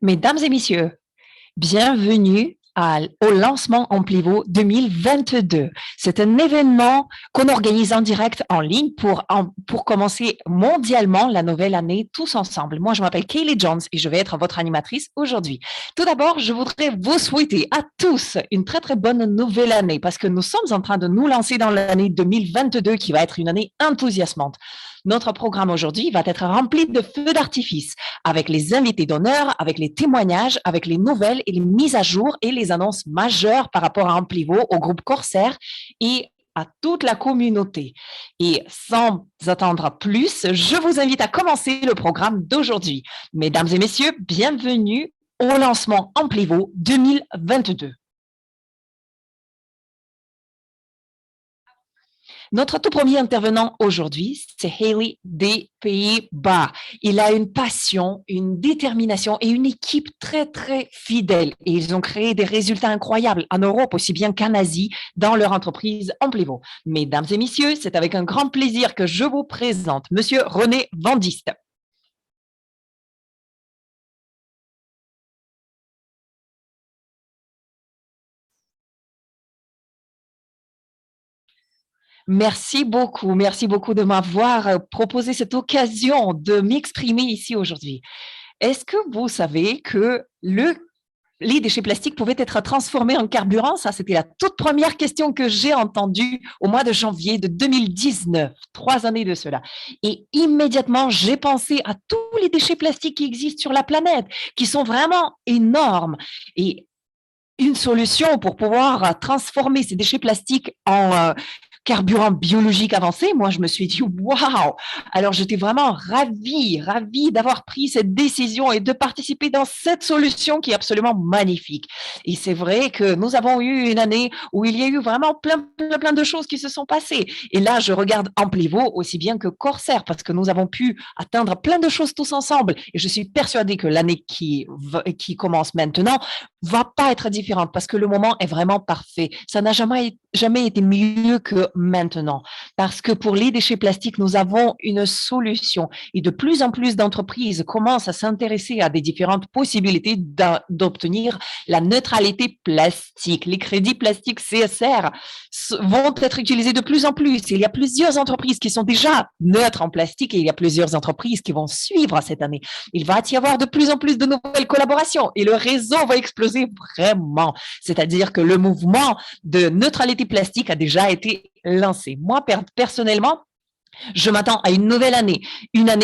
Mesdames et messieurs, bienvenue au lancement Amplivo 2022. C'est un événement qu'on organise en direct en ligne pour commencer mondialement la nouvelle année tous ensemble. Moi, je m'appelle Kaylee Jones et je vais être votre animatrice aujourd'hui. Tout d'abord, je voudrais vous souhaiter à tous une très, très bonne nouvelle année parce que nous sommes en train de nous lancer dans l'année 2022 qui va être une année enthousiasmante. Notre programme aujourd'hui va être rempli de feux d'artifice avec les invités d'honneur, avec les témoignages, avec les nouvelles et les mises à jour et les annonces majeures par rapport à Amplivo, au groupe Corsair et à toute la communauté. Et sans attendre plus, je vous invite à commencer le programme d'aujourd'hui. Mesdames et messieurs, bienvenue au lancement Amplivo 2022. Notre tout premier intervenant aujourd'hui, c'est Haley des Pays-Bas. Il a une passion, une détermination et une équipe très, très fidèle. Et ils ont créé des résultats incroyables en Europe, aussi bien qu'en Asie, dans leur entreprise Amplivo. Mesdames et messieurs, c'est avec un grand plaisir que je vous présente Monsieur René Vandiste. Merci beaucoup de m'avoir proposé cette occasion de m'exprimer ici aujourd'hui. Est-ce que vous savez que les déchets plastiques pouvaient être transformés en carburant? Ça, c'était la toute première question que j'ai entendue au mois de janvier de 2019, 3 années de cela. Et immédiatement, j'ai pensé à tous les déchets plastiques qui existent sur la planète, qui sont vraiment énormes. Et une solution pour pouvoir transformer ces déchets plastiques en carburant biologique avancé, moi, je me suis dit, waouh! Alors, j'étais vraiment ravie d'avoir pris cette décision et de participer dans cette solution qui est absolument magnifique. Et c'est vrai que nous avons eu une année où il y a eu vraiment plein de choses qui se sont passées. Et là, je regarde Amplivo aussi bien que Corsair parce que nous avons pu atteindre plein de choses tous ensemble. Et je suis persuadée que l'année qui commence maintenant va pas être différente parce que le moment est vraiment parfait. Ça n'a jamais été mieux que maintenant. Parce que pour les déchets plastiques, nous avons une solution et de plus en plus d'entreprises commencent à s'intéresser à des différentes possibilités d'obtenir la neutralité plastique. Les crédits plastiques CSR vont être utilisés de plus en plus. Il y a plusieurs entreprises qui sont déjà neutres en plastique et il y a plusieurs entreprises qui vont suivre cette année. Il va y avoir de plus en plus de nouvelles collaborations et le réseau va exploser vraiment. C'est-à-dire que le mouvement de neutralité plastique a déjà été lancé. Moi, personnellement, je m'attends à une année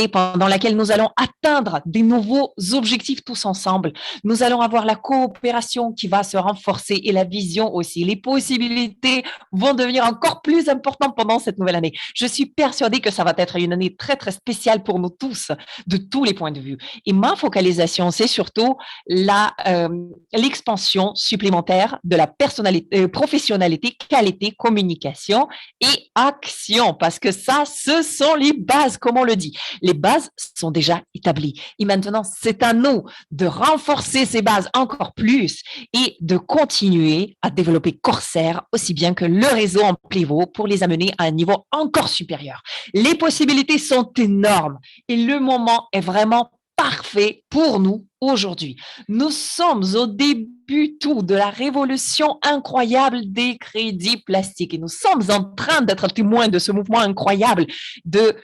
pendant laquelle nous allons atteindre des nouveaux objectifs tous ensemble. Nous allons avoir la coopération qui va se renforcer et la vision aussi. Les possibilités vont devenir encore plus importantes pendant cette nouvelle année. Je suis persuadée que ça va être une année très, très spéciale pour nous tous, de tous les points de vue. Et ma focalisation, c'est surtout l'expansion supplémentaire de la professionnalité, qualité, communication et action, parce que ça, ce sont les bases, comme on le dit. Les bases sont déjà établies. Et maintenant, c'est à nous de renforcer ces bases encore plus et de continuer à développer Corsair aussi bien que le réseau Amplivo pour les amener à un niveau encore supérieur. Les possibilités sont énormes et le moment est vraiment parfait pour nous aujourd'hui. Nous sommes au début tout de la révolution incroyable des crédits plastiques et nous sommes en train d'être témoins de ce mouvement incroyable de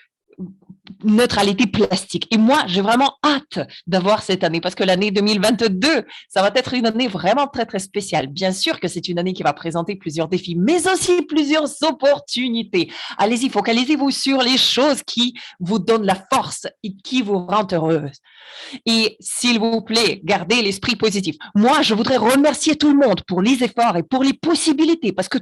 neutralité plastique. Et moi, j'ai vraiment hâte d'avoir cette année parce que l'année 2022, ça va être une année vraiment très, très spéciale. Bien sûr que c'est une année qui va présenter plusieurs défis, mais aussi plusieurs opportunités. Allez-y, focalisez-vous sur les choses qui vous donnent la force et qui vous rendent heureuse. Et s'il vous plaît, gardez l'esprit positif. Moi, je voudrais remercier tout le monde pour les efforts et pour les possibilités, parce que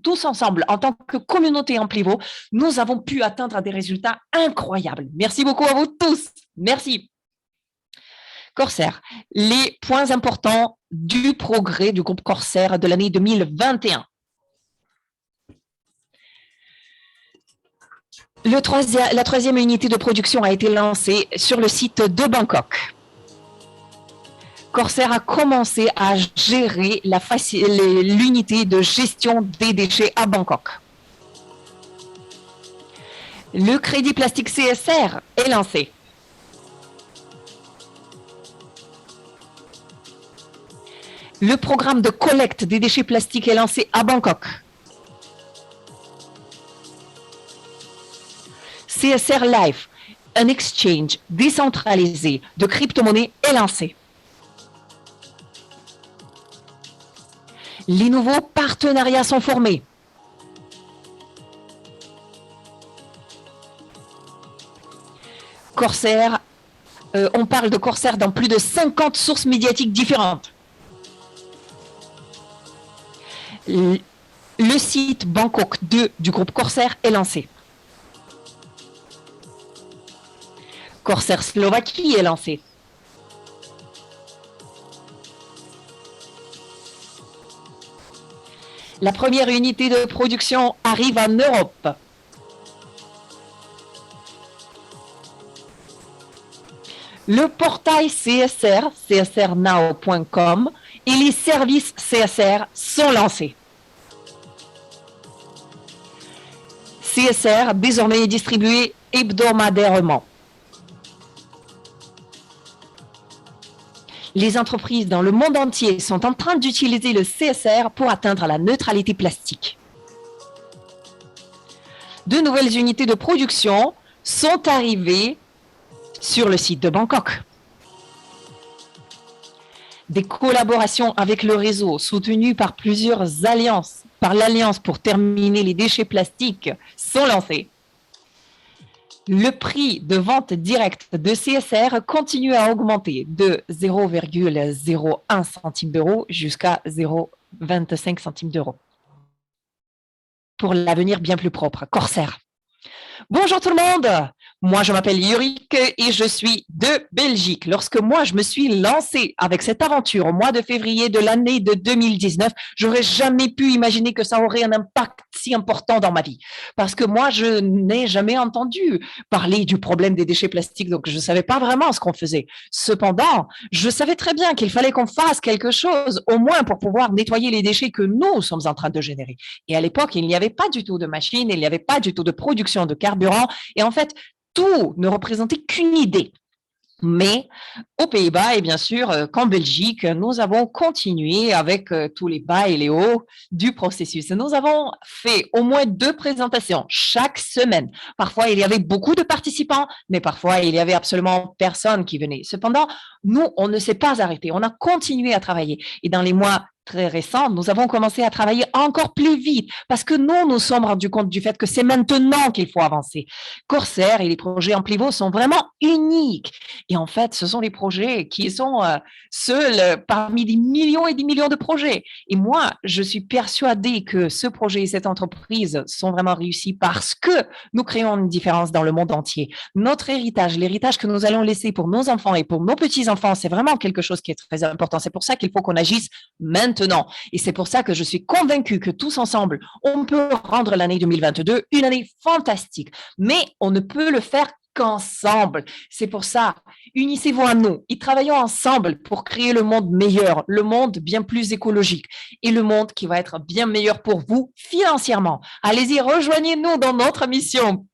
tous ensemble, en tant que communauté Amplivo, nous avons pu atteindre des résultats incroyables. Merci beaucoup à vous tous. Merci. Corsair, les points importants du progrès du groupe Corsair de l'année 2021. La troisième unité de production a été lancée sur le site de Bangkok. Corsair a commencé à gérer l'unité de gestion des déchets à Bangkok. Le crédit plastique CSR est lancé. Le programme de collecte des déchets plastiques est lancé à Bangkok. CSR Life, un exchange décentralisé de crypto-monnaies est lancé. Les nouveaux partenariats sont formés. Corsair, on parle de Corsair dans plus de 50 sources médiatiques différentes. Le site Bangkok 2 du groupe Corsair est lancé. Corsair Slovaquie est lancé. La première unité de production arrive en Europe. Le portail CSR, csrnow.com, et les services CSR sont lancés. CSR désormais est distribué hebdomadairement. Les entreprises dans le monde entier sont en train d'utiliser le CSR pour atteindre la neutralité plastique. De nouvelles unités de production sont arrivées sur le site de Bangkok. Des collaborations avec le réseau soutenues par plusieurs alliances, par l'Alliance pour terminer les déchets plastiques, sont lancées. Le prix de vente directe de CSR continue à augmenter de 0,01 centime d'euro jusqu'à 0,25 centimes d'euro. Pour l'avenir bien plus propre, Corsair. Bonjour tout le monde, moi je m'appelle Yurik et je suis de Belgique. Lorsque moi je me suis lancée avec cette aventure au mois de février de l'année de 2019, j'aurais jamais pu imaginer que ça aurait un impact si important dans ma vie. Parce que moi je n'ai jamais entendu parler du problème des déchets plastiques, donc je ne savais pas vraiment ce qu'on faisait. Cependant, je savais très bien qu'il fallait qu'on fasse quelque chose, au moins pour pouvoir nettoyer les déchets que nous sommes en train de générer. Et à l'époque, il n'y avait pas du tout de machine, il n'y avait pas du tout de production de carburant. Et en fait, tout ne représentait qu'une idée. Mais aux Pays-Bas et bien sûr qu'en Belgique, nous avons continué avec tous les bas et les hauts du processus. Nous avons fait au moins 2 présentations chaque semaine. Parfois, il y avait beaucoup de participants, mais parfois, il y avait absolument personne qui venait. Cependant, nous, on ne s'est pas arrêté. On a continué à travailler. Et dans les mois très récents, nous avons commencé à travailler encore plus vite parce que nous nous sommes rendus compte du fait que c'est maintenant qu'il faut avancer. Corsair et les projets Amplivo sont vraiment uniques. Et en fait, ce sont les projets qui sont seuls parmi des millions et des millions de projets. Et moi, je suis persuadée que ce projet et cette entreprise sont vraiment réussis parce que nous créons une différence dans le monde entier. Notre héritage, l'héritage que nous allons laisser pour nos enfants et pour nos petits-enfants, c'est vraiment quelque chose qui est très important. C'est pour ça qu'il faut qu'on agisse maintenant. Et c'est pour ça que je suis convaincue que tous ensemble, on peut rendre l'année 2022 une année fantastique. Mais on ne peut le faire qu'ensemble. C'est pour ça, unissez-vous à nous et travaillons ensemble pour créer le monde meilleur, le monde bien plus écologique et le monde qui va être bien meilleur pour vous financièrement. Allez-y, rejoignez-nous dans notre mission.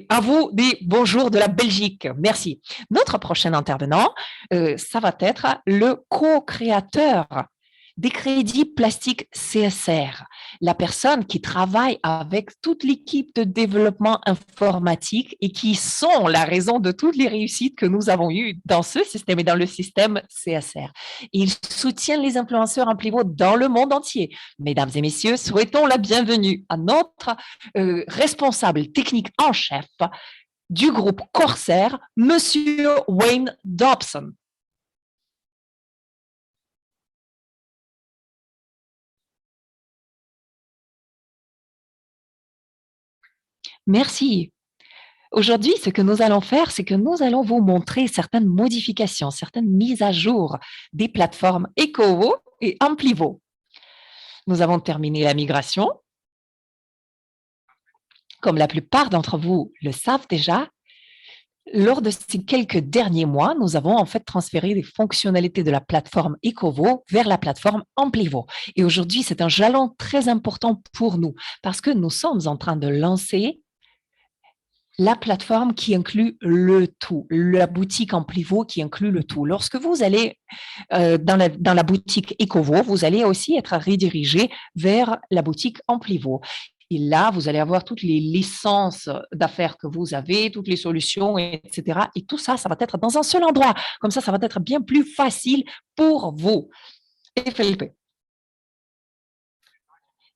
À vous des bonjours de la Belgique. Merci. Notre prochain intervenant, ça va être le co-créateur des crédits plastiques CSR, la personne qui travaille avec toute l'équipe de développement informatique et qui sont la raison de toutes les réussites que nous avons eues dans ce système et dans le système CSR. Il soutient les influenceurs Amplivo dans le monde entier. Mesdames et messieurs, souhaitons la bienvenue à notre responsable technique en chef du groupe Corsair, Monsieur Wayne Dobson. Merci. Aujourd'hui, ce que nous allons faire, c'est que nous allons vous montrer certaines modifications, certaines mises à jour des plateformes Ecovo et Amplivo. Nous avons terminé la migration. Comme la plupart d'entre vous le savent déjà, lors de ces quelques derniers mois, nous avons en fait transféré les fonctionnalités de la plateforme Ecovo vers la plateforme Amplivo. Et aujourd'hui, c'est un jalon très important pour nous parce que nous sommes en train de lancer la plateforme qui inclut le tout, la boutique Amplivo qui inclut le tout. Lorsque vous allez dans la boutique Ecovo, vous allez aussi être redirigé vers la boutique Amplivo. Et là, vous allez avoir toutes les licences d'affaires que vous avez, toutes les solutions, etc. Et tout ça, ça va être dans un seul endroit. Comme ça va être bien plus facile pour vous. Et Felipe,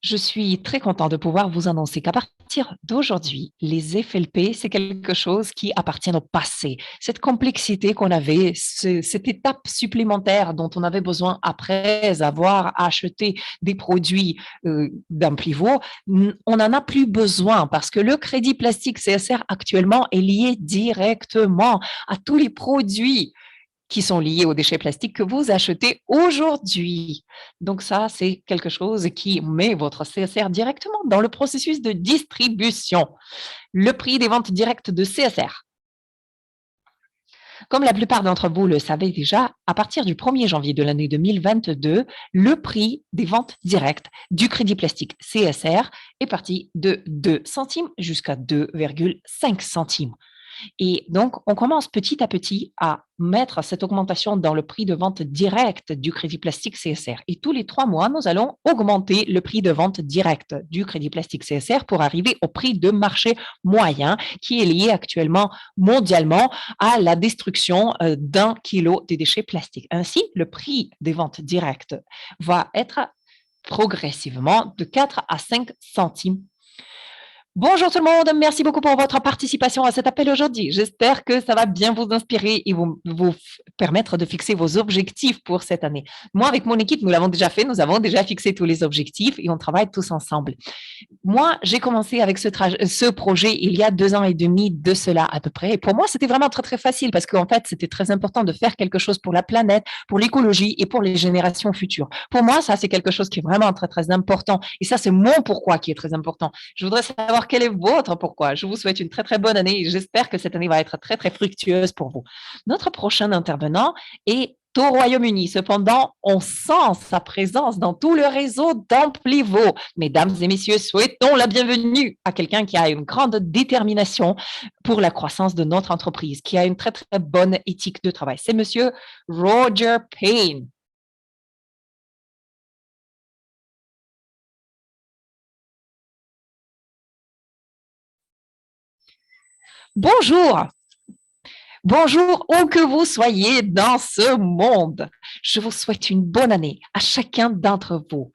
je suis très content de pouvoir vous annoncer qu'à partir d'aujourd'hui, les FLP, c'est quelque chose qui appartient au passé. Cette complexité qu'on avait, cette étape supplémentaire dont on avait besoin après avoir acheté des produits d'un pivot, on n'en a plus besoin parce que le crédit plastique CSR actuellement est lié directement à tous les produits qui sont liés aux déchets plastiques que vous achetez aujourd'hui. Donc ça, c'est quelque chose qui met votre CSR directement dans le processus de distribution. Le prix des ventes directes de CSR. Comme la plupart d'entre vous le savez déjà, à partir du 1er janvier de l'année 2022, le prix des ventes directes du crédit plastique CSR est parti de 2 centimes jusqu'à 2,5 centimes. Et donc, on commence petit à petit à mettre cette augmentation dans le prix de vente direct du crédit plastique CSR. Et tous les 3 mois, nous allons augmenter le prix de vente direct du crédit plastique CSR pour arriver au prix de marché moyen qui est lié actuellement mondialement à la destruction d'1 kilo de déchets plastiques. Ainsi, le prix des ventes directes va être progressivement de 4 à 5 centimes. Bonjour tout le monde, merci beaucoup pour votre participation à cet appel aujourd'hui. J'espère que ça va bien vous inspirer et vous permettre de fixer vos objectifs pour cette année. Moi, avec mon équipe, nous l'avons déjà fait, nous avons déjà fixé tous les objectifs et on travaille tous ensemble. Moi, j'ai commencé avec ce projet il y a 2 ans et demi de cela à peu près. Et pour moi, c'était vraiment très, très facile parce qu'en fait, c'était très important de faire quelque chose pour la planète, pour l'écologie et pour les générations futures. Pour moi, ça, c'est quelque chose qui est vraiment très, très important. Et ça, c'est mon pourquoi qui est très important. Je voudrais savoir quel est votre pourquoi. Je vous souhaite une très, très bonne année et j'espère que cette année va être très, très fructueuse pour vous. Notre prochain intervenant est au Royaume-Uni. Cependant, on sent sa présence dans tout le réseau d'Amplivo. Mesdames et messieurs, souhaitons la bienvenue à quelqu'un qui a une grande détermination pour la croissance de notre entreprise, qui a une très, très bonne éthique de travail. C'est monsieur Roger Payne. Bonjour. Bonjour, où que vous soyez dans ce monde. Je vous souhaite une bonne année à chacun d'entre vous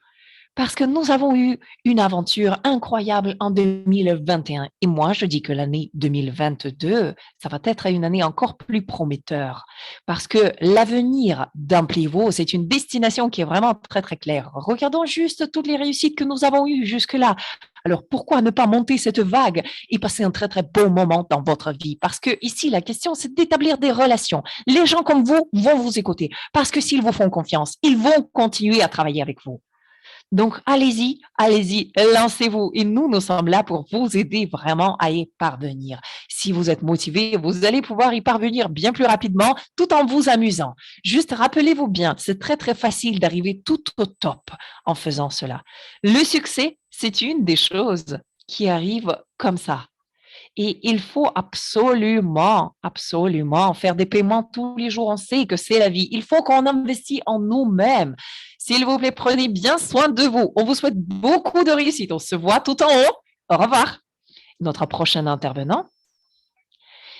parce que nous avons eu une aventure incroyable en 2021. Et moi, je dis que l'année 2022, ça va être une année encore plus prometteur parce que l'avenir d'Amplivo, c'est une destination qui est vraiment très, très claire. Regardons juste toutes les réussites que nous avons eues jusque-là. Alors, pourquoi ne pas monter cette vague et passer un très, très beau moment dans votre vie? Parce que ici, la question, c'est d'établir des relations. Les gens comme vous vont vous écouter parce que s'ils vous font confiance, ils vont continuer à travailler avec vous. Donc, allez-y, allez-y, lancez-vous. Et nous sommes là pour vous aider vraiment à y parvenir. Si vous êtes motivé, vous allez pouvoir y parvenir bien plus rapidement tout en vous amusant. Juste rappelez-vous bien, c'est très, très facile d'arriver tout au top en faisant cela. Le succès, c'est une des choses qui arrive comme ça. Et il faut absolument, absolument faire des paiements tous les jours. On sait que c'est la vie. Il faut qu'on investisse en nous-mêmes. S'il vous plaît, prenez bien soin de vous. On vous souhaite beaucoup de réussite. On se voit tout en haut. Au revoir. Notre prochain intervenant,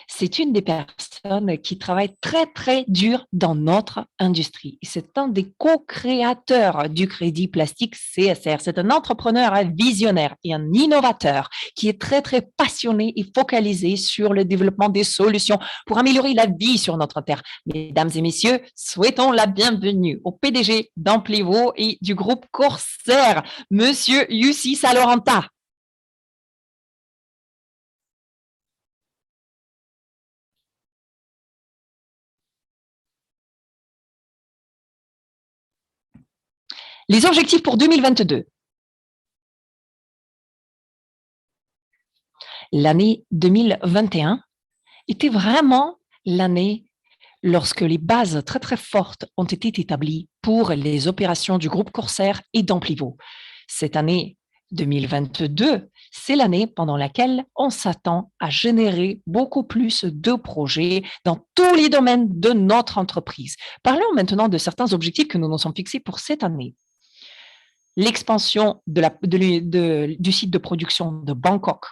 c'est une des personnes qui travaille très, très dur dans notre industrie. C'est un des co-créateurs du crédit plastique CSR. C'est un entrepreneur visionnaire et un innovateur qui est très, très passionné et focalisé sur le développement des solutions pour améliorer la vie sur notre terre. Mesdames et messieurs, souhaitons la bienvenue au PDG d'Amplivo et du groupe Corsair, Monsieur Yussi Saloranta. Les objectifs pour 2022. L'année 2021 était vraiment l'année lorsque les bases très très fortes ont été établies pour les opérations du groupe Corsair et d'Amplivo. Cette année 2022, C'est l'année pendant laquelle on s'attend à générer beaucoup plus de projets dans tous les domaines de notre entreprise. Parlons maintenant de certains objectifs que nous nous sommes fixés pour cette année. L'expansion du site de production de Bangkok.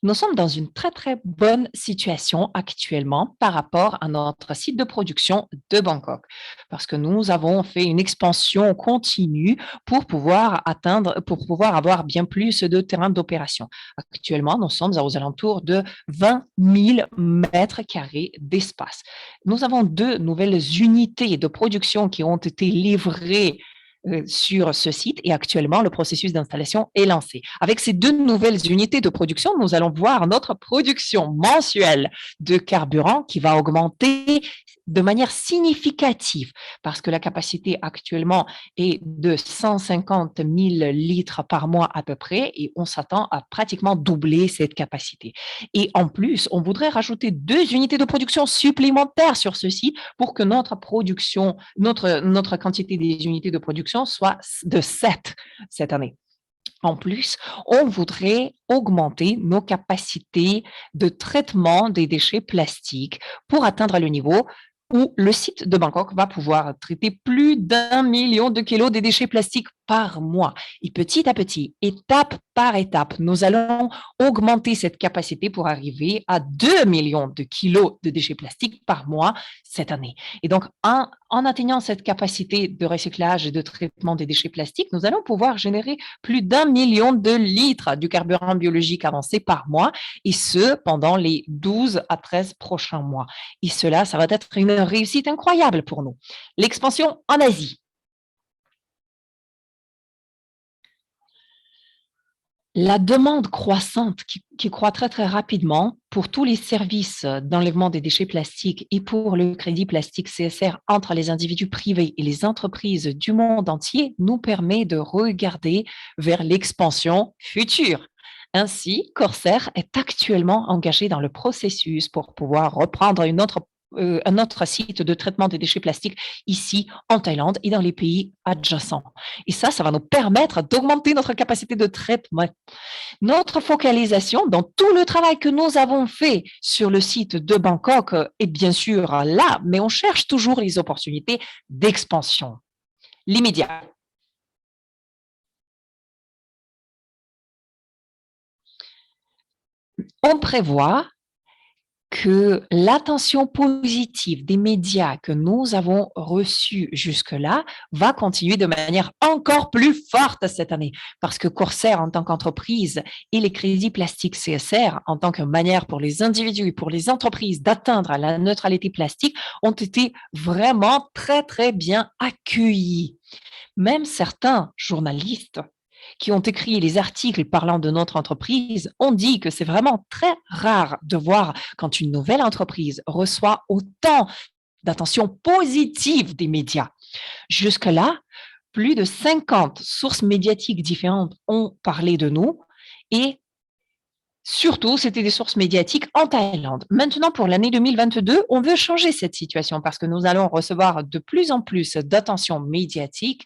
Nous sommes dans une très, très bonne situation actuellement par rapport à notre site de production de Bangkok, parce que nous avons fait une expansion continue pour pouvoir avoir bien plus de terrains d'opération. Actuellement, nous sommes aux alentours de 20 000 mètres carrés d'espace. Nous avons 2 nouvelles unités de production qui ont été livrées sur ce site et actuellement, le processus d'installation est lancé. Avec ces 2 nouvelles unités de production, nous allons voir notre production mensuelle de carburant qui va augmenter de manière significative parce que la capacité actuellement est de 150 000 litres par mois à peu près et on s'attend à pratiquement doubler cette capacité. Et en plus, on voudrait rajouter 2 unités de production supplémentaires sur ce site pour que notre production, notre quantité des unités de production soit de 7 cette année. En plus, on voudrait augmenter nos capacités de traitement des déchets plastiques pour atteindre le niveau où le site de Bangkok va pouvoir traiter plus d'1 million de kilos de déchets plastiques par mois. Et petit à petit, étape par étape, nous allons augmenter cette capacité pour arriver à 2 millions de kilos de déchets plastiques par mois cette année. Et donc, en atteignant cette capacité de recyclage et de traitement des déchets plastiques, nous allons pouvoir générer plus d'1 million de litres du carburant biologique avancé par mois, et ce, pendant les 12 à 13 prochains mois. Et cela, ça va être une réussite incroyable pour nous. L'expansion en Asie. La demande croissante qui croît très, très rapidement pour tous les services d'enlèvement des déchets plastiques et pour le crédit plastique CSR entre les individus privés et les entreprises du monde entier nous permet de regarder vers l'expansion future. Ainsi, Corsair est actuellement engagé dans le processus pour pouvoir reprendre un autre site de traitement des déchets plastiques ici en Thaïlande et dans les pays adjacents. Et ça va nous permettre d'augmenter notre capacité de traitement. Notre focalisation dans tout le travail que nous avons fait sur le site de Bangkok est bien sûr là, mais on cherche toujours les opportunités d'expansion. L'immédiat. On prévoit que l'attention positive des médias que nous avons reçue jusque-là va continuer de manière encore plus forte cette année, parce que Corsair en tant qu'entreprise et les crédits plastiques CSR en tant que manière pour les individus et pour les entreprises d'atteindre la neutralité plastique ont été vraiment très, très bien accueillis. Même certains journalistes qui ont écrit les articles parlant de notre entreprise ont dit que c'est vraiment très rare de voir quand une nouvelle entreprise reçoit autant d'attention positive des médias. Jusque-là, plus de 50 sources médiatiques différentes ont parlé de nous et surtout, c'était des sources médiatiques en Thaïlande. Maintenant, pour l'année 2022, on veut changer cette situation parce que nous allons recevoir de plus en plus d'attention médiatique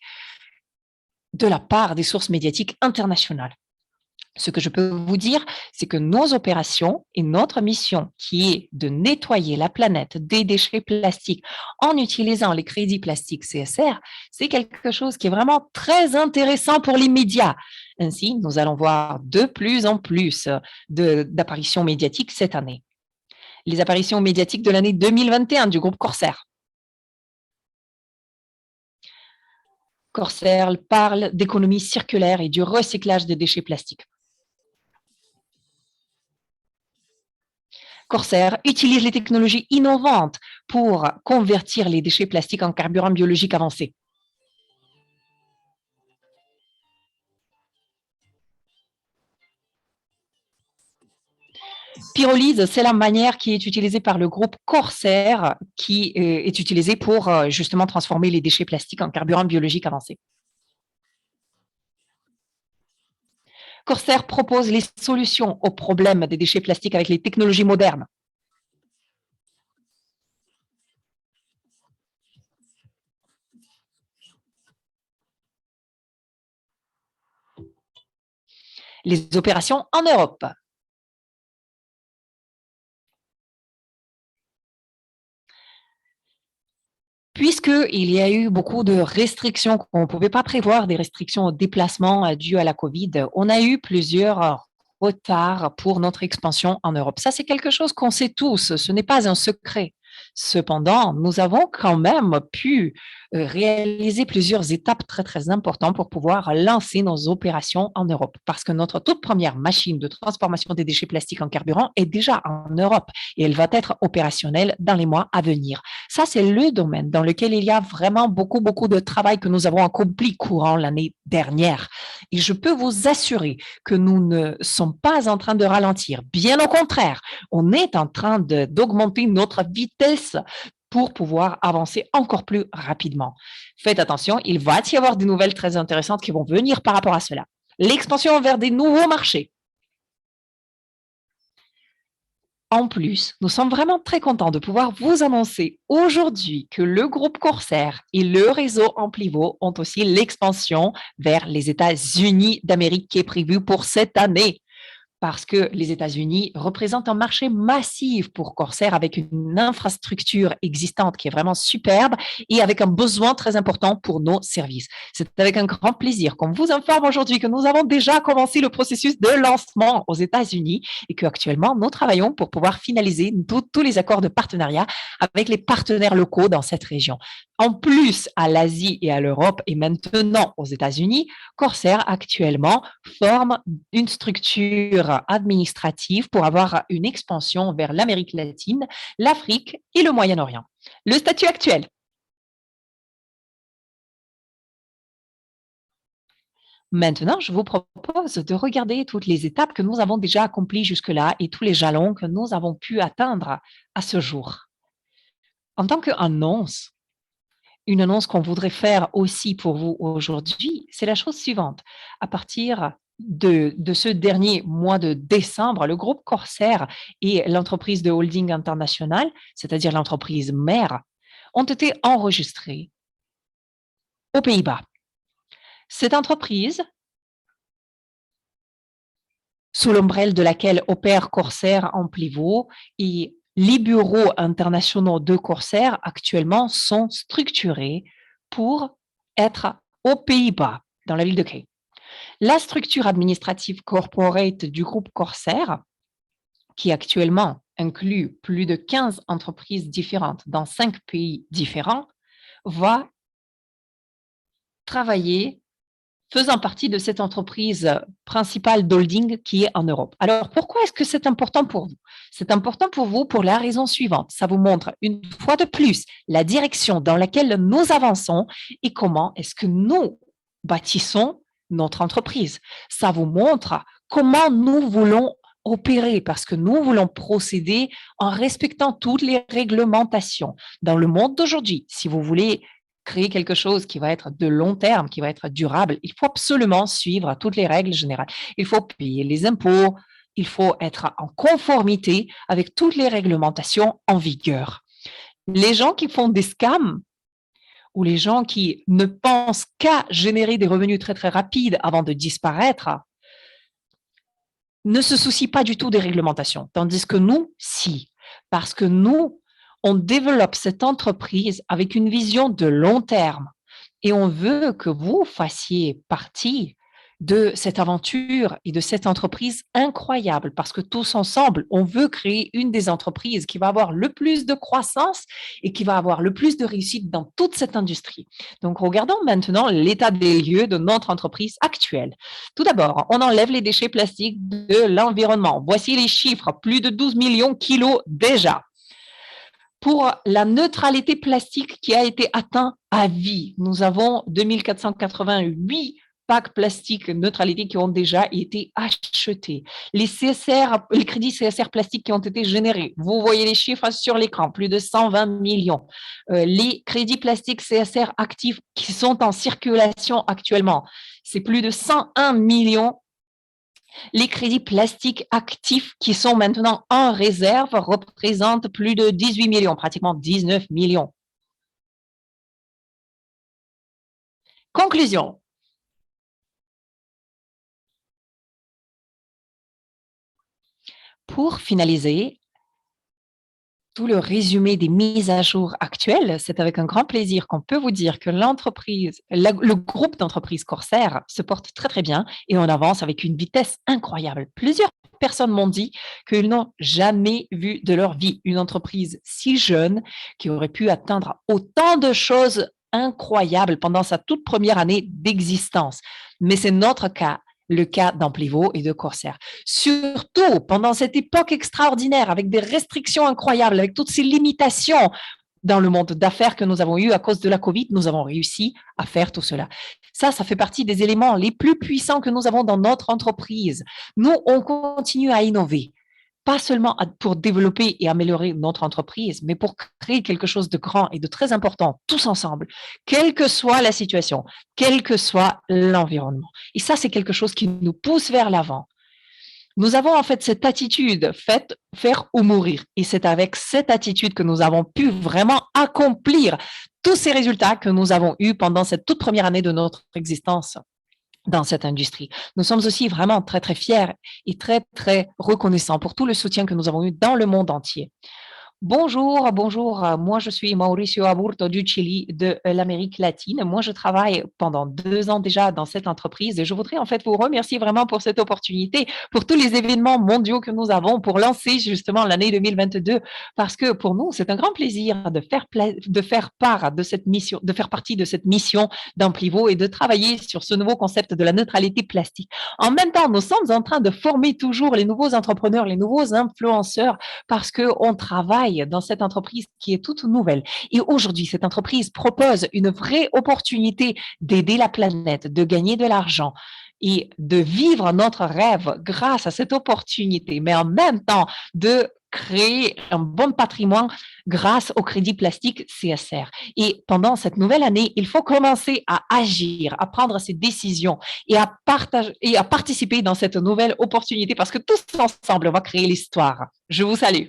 de la part des sources médiatiques internationales. Ce que je peux vous dire, c'est que nos opérations et notre mission, qui est de nettoyer la planète des déchets plastiques en utilisant les crédits plastiques CSR, c'est quelque chose qui est vraiment très intéressant pour les médias. Ainsi, nous allons voir de plus en plus d'apparitions médiatiques cette année. Les apparitions médiatiques de l'année 2021 du groupe Corsair. Corsair parle d'économie circulaire et du recyclage des déchets plastiques. Corsair utilise les technologies innovantes pour convertir les déchets plastiques en carburant biologique avancé. Pyrolyse, c'est la manière qui est utilisée par le groupe Corsair, qui est utilisée pour justement transformer les déchets plastiques en carburant biologique avancé. Corsair propose les solutions aux problèmes des déchets plastiques avec les technologies modernes. les opérations en Europe. Puisqu'il y a eu beaucoup de restrictions, qu'on ne pouvait pas prévoir des restrictions au déplacement dues à la COVID, on a eu plusieurs retards pour notre expansion en Europe. Ça, c'est quelque chose qu'on sait tous, ce n'est pas un secret. Cependant, nous avons quand même pu réaliser plusieurs étapes très, très importantes pour pouvoir lancer nos opérations en Europe. Parce que notre toute première machine de transformation des déchets plastiques en carburant est déjà en Europe et elle va être opérationnelle dans les mois à venir. Ça, c'est le domaine dans lequel il y a vraiment beaucoup, beaucoup de travail que nous avons accompli courant l'année dernière. Et je peux vous assurer que nous ne sommes pas en train de ralentir. Bien au contraire, on est en train d'augmenter notre vitesse pour pouvoir avancer encore plus rapidement. Faites attention, il va y avoir des nouvelles très intéressantes qui vont venir par rapport à cela. L'expansion vers des nouveaux marchés. En plus, nous sommes vraiment très contents de pouvoir vous annoncer aujourd'hui que le groupe Corsair et le réseau Amplivo ont aussi l'expansion vers les États-Unis d'Amérique qui est prévue pour cette année, parce que les États-Unis représentent un marché massif pour Corsair avec une infrastructure existante qui est vraiment superbe et avec un besoin très important pour nos services. C'est avec un grand plaisir qu'on vous informe aujourd'hui que nous avons déjà commencé le processus de lancement aux États-Unis et qu'actuellement, nous travaillons pour pouvoir finaliser tous les accords de partenariat avec les partenaires locaux dans cette région. En plus, à l'Asie et à l'Europe et maintenant aux États-Unis, Corsair actuellement forme une structure administrative pour avoir une expansion vers l'Amérique latine, l'Afrique et le Moyen-Orient. Le statut actuel. Maintenant, je vous propose de regarder toutes les étapes que nous avons déjà accomplies jusque-là et tous les jalons que nous avons pu atteindre à ce jour. En tant qu'annonce, une annonce qu'on voudrait faire aussi pour vous aujourd'hui, c'est la chose suivante. À partir de ce dernier mois de décembre, le groupe Corsair et l'entreprise de holding international, c'est-à-dire l'entreprise mère, ont été enregistrés aux Pays-Bas. Cette entreprise, sous l'ombrelle de laquelle opère Corsair Amplivo et les bureaux internationaux de Corsair actuellement sont structurés pour être aux Pays-Bas, dans la ville de Key. La structure administrative corporate du groupe Corsair, qui actuellement inclut plus de 15 entreprises différentes dans 5 pays différents, va travailler faisant partie de cette entreprise principale d'holding qui est en Europe. Alors, pourquoi est-ce que c'est important pour vous? C'est important pour vous pour la raison suivante. Ça vous montre une fois de plus la direction dans laquelle nous avançons et comment est-ce que nous bâtissons notre entreprise. Ça vous montre comment nous voulons opérer parce que nous voulons procéder en respectant toutes les réglementations. Dans le monde d'aujourd'hui, si vous voulez créer quelque chose qui va être de long terme, qui va être durable, il faut absolument suivre toutes les règles générales. Il faut payer les impôts, il faut être en conformité avec toutes les réglementations en vigueur. Les gens qui font des scams ou les gens qui ne pensent qu'à générer des revenus très, très rapides avant de disparaître ne se soucient pas du tout des réglementations, tandis que nous, si, parce que nous, on développe cette entreprise avec une vision de long terme et on veut que vous fassiez partie de cette aventure et de cette entreprise incroyable parce que tous ensemble, on veut créer une des entreprises qui va avoir le plus de croissance et qui va avoir le plus de réussite dans toute cette industrie. Donc, regardons maintenant l'état des lieux de notre entreprise actuelle. Tout d'abord, on enlève les déchets plastiques de l'environnement. Voici les chiffres, plus de 12 millions de kilos déjà. Pour la neutralité plastique qui a été atteinte à vie, nous avons 2488 packs plastiques neutralité qui ont déjà été achetés. Les CSR, les crédits CSR plastiques qui ont été générés, vous voyez les chiffres sur l'écran, plus de 120 millions. Les crédits plastiques CSR actifs qui sont en circulation actuellement, c'est plus de 101 millions. Les crédits plastiques actifs qui sont maintenant en réserve représentent plus de 18 millions, pratiquement 19 millions. Conclusion. Pour finaliser, tout le résumé des mises à jour actuelles, c'est avec un grand plaisir qu'on peut vous dire que le groupe d'entreprises Corsair se porte très très bien et on avance avec une vitesse incroyable. Plusieurs personnes m'ont dit qu'ils n'ont jamais vu de leur vie une entreprise si jeune qui aurait pu atteindre autant de choses incroyables pendant sa toute première année d'existence. Mais c'est notre cas, le cas d'Amplivo et de Corsair. Surtout pendant cette époque extraordinaire, avec des restrictions incroyables, avec toutes ces limitations dans le monde d'affaires que nous avons eu à cause de la COVID, nous avons réussi à faire tout cela. Ça fait partie des éléments les plus puissants que nous avons dans notre entreprise. Nous, on continue à innover, pas seulement pour développer et améliorer notre entreprise, mais pour créer quelque chose de grand et de très important, tous ensemble, quelle que soit la situation, quel que soit l'environnement. Et ça, c'est quelque chose qui nous pousse vers l'avant. Nous avons en fait cette attitude, faire ou mourir. Et c'est avec cette attitude que nous avons pu vraiment accomplir tous ces résultats que nous avons eus pendant cette toute première année de notre existence dans cette industrie. Nous sommes aussi vraiment très, très fiers et très, très reconnaissants pour tout le soutien que nous avons eu dans le monde entier. Bonjour, bonjour. Moi, je suis Mauricio Aburto du Chili, de l'Amérique latine. Moi, je travaille pendant 2 ans déjà dans cette entreprise et je voudrais en fait vous remercier vraiment pour cette opportunité, pour tous les événements mondiaux que nous avons pour lancer justement l'année 2022, parce que pour nous, c'est un grand plaisir de faire part de cette mission, de faire partie de cette mission d'Amplivo et de travailler sur ce nouveau concept de la neutralité plastique. En même temps, nous sommes en train de former toujours les nouveaux entrepreneurs, les nouveaux influenceurs, parce qu'on travaille dans cette entreprise qui est toute nouvelle. Et aujourd'hui, cette entreprise propose une vraie opportunité d'aider la planète, de gagner de l'argent et de vivre notre rêve grâce à cette opportunité, mais en même temps de créer un bon patrimoine grâce au crédit plastique CSR. Et pendant cette nouvelle année, il faut commencer à agir, à prendre ces décisions et à participer dans cette nouvelle opportunité parce que tous ensemble, on va créer l'histoire. Je vous salue.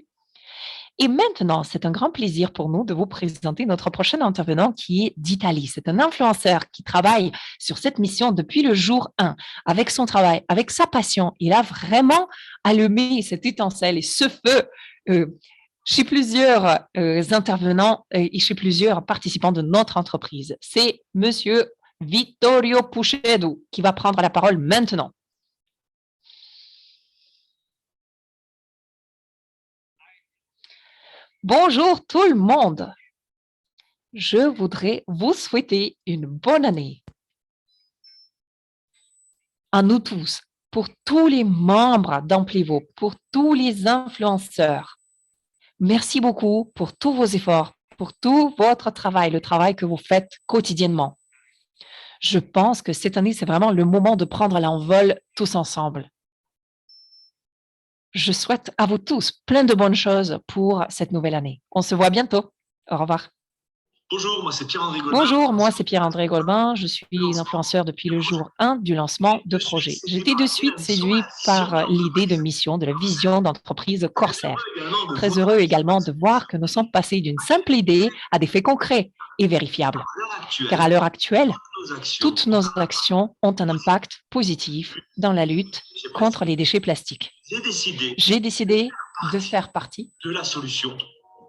Et maintenant, c'est un grand plaisir pour nous de vous présenter notre prochain intervenant qui est d'Italie. C'est un influenceur qui travaille sur cette mission depuis le jour 1. Avec son travail, avec sa passion, il a vraiment allumé cette étincelle et ce feu chez plusieurs intervenants et chez plusieurs participants de notre entreprise. C'est Monsieur Vittorio Puchedo qui va prendre la parole maintenant. Bonjour tout le monde. Je voudrais vous souhaiter une bonne année à nous tous, pour tous les membres d'Amplivo, pour tous les influenceurs. Merci beaucoup pour tous vos efforts, pour tout votre travail, le travail que vous faites quotidiennement. Je pense que cette année, c'est vraiment le moment de prendre l'envol tous ensemble. Je souhaite à vous tous plein de bonnes choses pour cette nouvelle année. On se voit bientôt. Au revoir. Bonjour, moi c'est Pierre-André Golbin. Bonjour, moi c'est Pierre-André Golbin. Je suis influenceur depuis le jour 1 du lancement de projet. J'étais de suite séduit par l'idée de mission, de la vision d'entreprise Corsair. Très heureux également de voir que nous sommes passés d'une simple idée à des faits concrets et vérifiables. Car à l'heure actuelle, toutes nos actions ont un impact positif dans la lutte contre les déchets plastiques. J'ai décidé de faire partie de la solution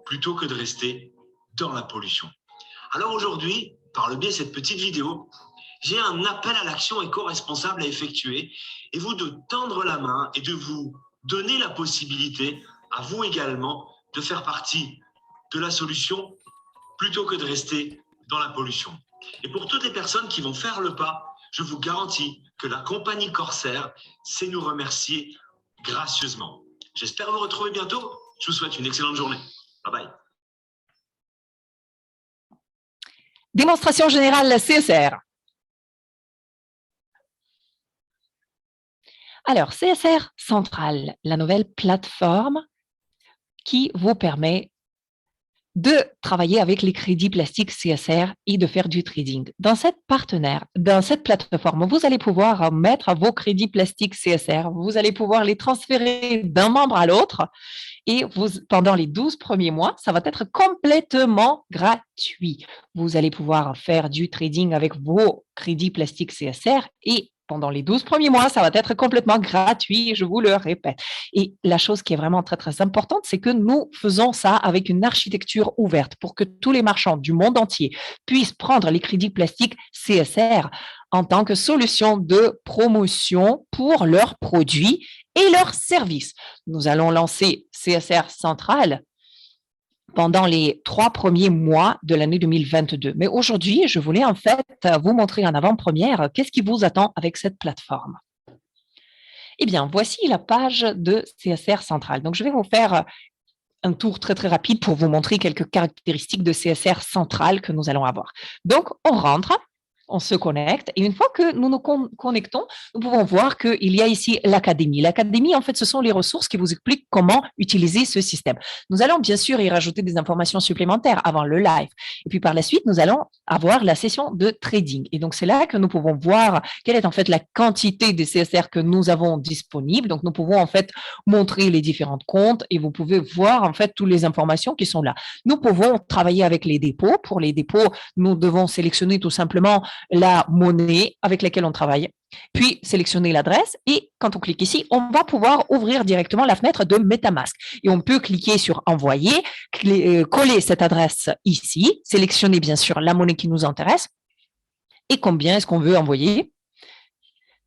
plutôt que de rester dans la pollution. Alors aujourd'hui, par le biais de cette petite vidéo, j'ai un appel à l'action éco-responsable à effectuer et vous de tendre la main et de vous donner la possibilité à vous également de faire partie de la solution plutôt que de rester dans la pollution. Et pour toutes les personnes qui vont faire le pas, je vous garantis que la compagnie Corsair sait nous remercier gracieusement. J'espère vous retrouver bientôt. Je vous souhaite une excellente journée. Bye bye. Démonstration générale CSR. Alors, CSR Central, la nouvelle plateforme qui vous permet de travailler avec les crédits plastiques CSR et de faire du trading. Dans cette plateforme, vous allez pouvoir mettre vos crédits plastiques CSR, vous allez pouvoir les transférer d'un membre à l'autre et pendant les 12 premiers mois, ça va être complètement gratuit. Vous allez pouvoir faire du trading avec vos crédits plastiques CSR et Pendant les 12 premiers mois, ça va être complètement gratuit, je vous le répète. Et la chose qui est vraiment très, très importante, c'est que nous faisons ça avec une architecture ouverte pour que tous les marchands du monde entier puissent prendre les crédits plastiques CSR en tant que solution de promotion pour leurs produits et leurs services. Nous allons lancer CSR Central pendant les 3 premiers mois de l'année 2022. Mais aujourd'hui, je voulais en fait vous montrer en avant-première qu'est-ce qui vous attend avec cette plateforme. Eh bien, voici la page de CSR Central. Donc, je vais vous faire un tour très, très rapide pour vous montrer quelques caractéristiques de CSR Central que nous allons avoir. Donc, on rentre. On se connecte et une fois que nous nous connectons, nous pouvons voir qu'il y a ici l'académie. L'académie, en fait, ce sont les ressources qui vous expliquent comment utiliser ce système. Nous allons bien sûr y rajouter des informations supplémentaires avant le live. Et puis par la suite, nous allons avoir la session de trading. Et donc, c'est là que nous pouvons voir quelle est en fait la quantité de CSR que nous avons disponible. Donc, nous pouvons en fait montrer les différents comptes et vous pouvez voir en fait toutes les informations qui sont là. Nous pouvons travailler avec les dépôts. Pour les dépôts, nous devons sélectionner tout simplement la monnaie avec laquelle on travaille, puis sélectionner l'adresse et quand on clique ici, on va pouvoir ouvrir directement la fenêtre de MetaMask et on peut cliquer sur envoyer, coller cette adresse ici, sélectionner bien sûr la monnaie qui nous intéresse et combien est-ce qu'on veut envoyer.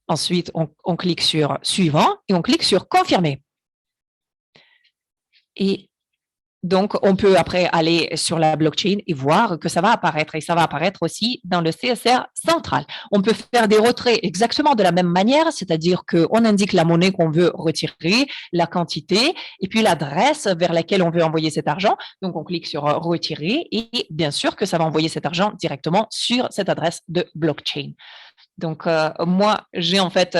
Ensuite, on clique sur suivant et on clique sur confirmer. Et donc, on peut après aller sur la blockchain et voir que ça va apparaître et ça va apparaître aussi dans le CSR central. On peut faire des retraits exactement de la même manière, c'est-à-dire qu'on indique la monnaie qu'on veut retirer, la quantité et puis l'adresse vers laquelle on veut envoyer cet argent. Donc, on clique sur retirer et bien sûr que ça va envoyer cet argent directement sur cette adresse de blockchain. Donc, moi, j'ai en fait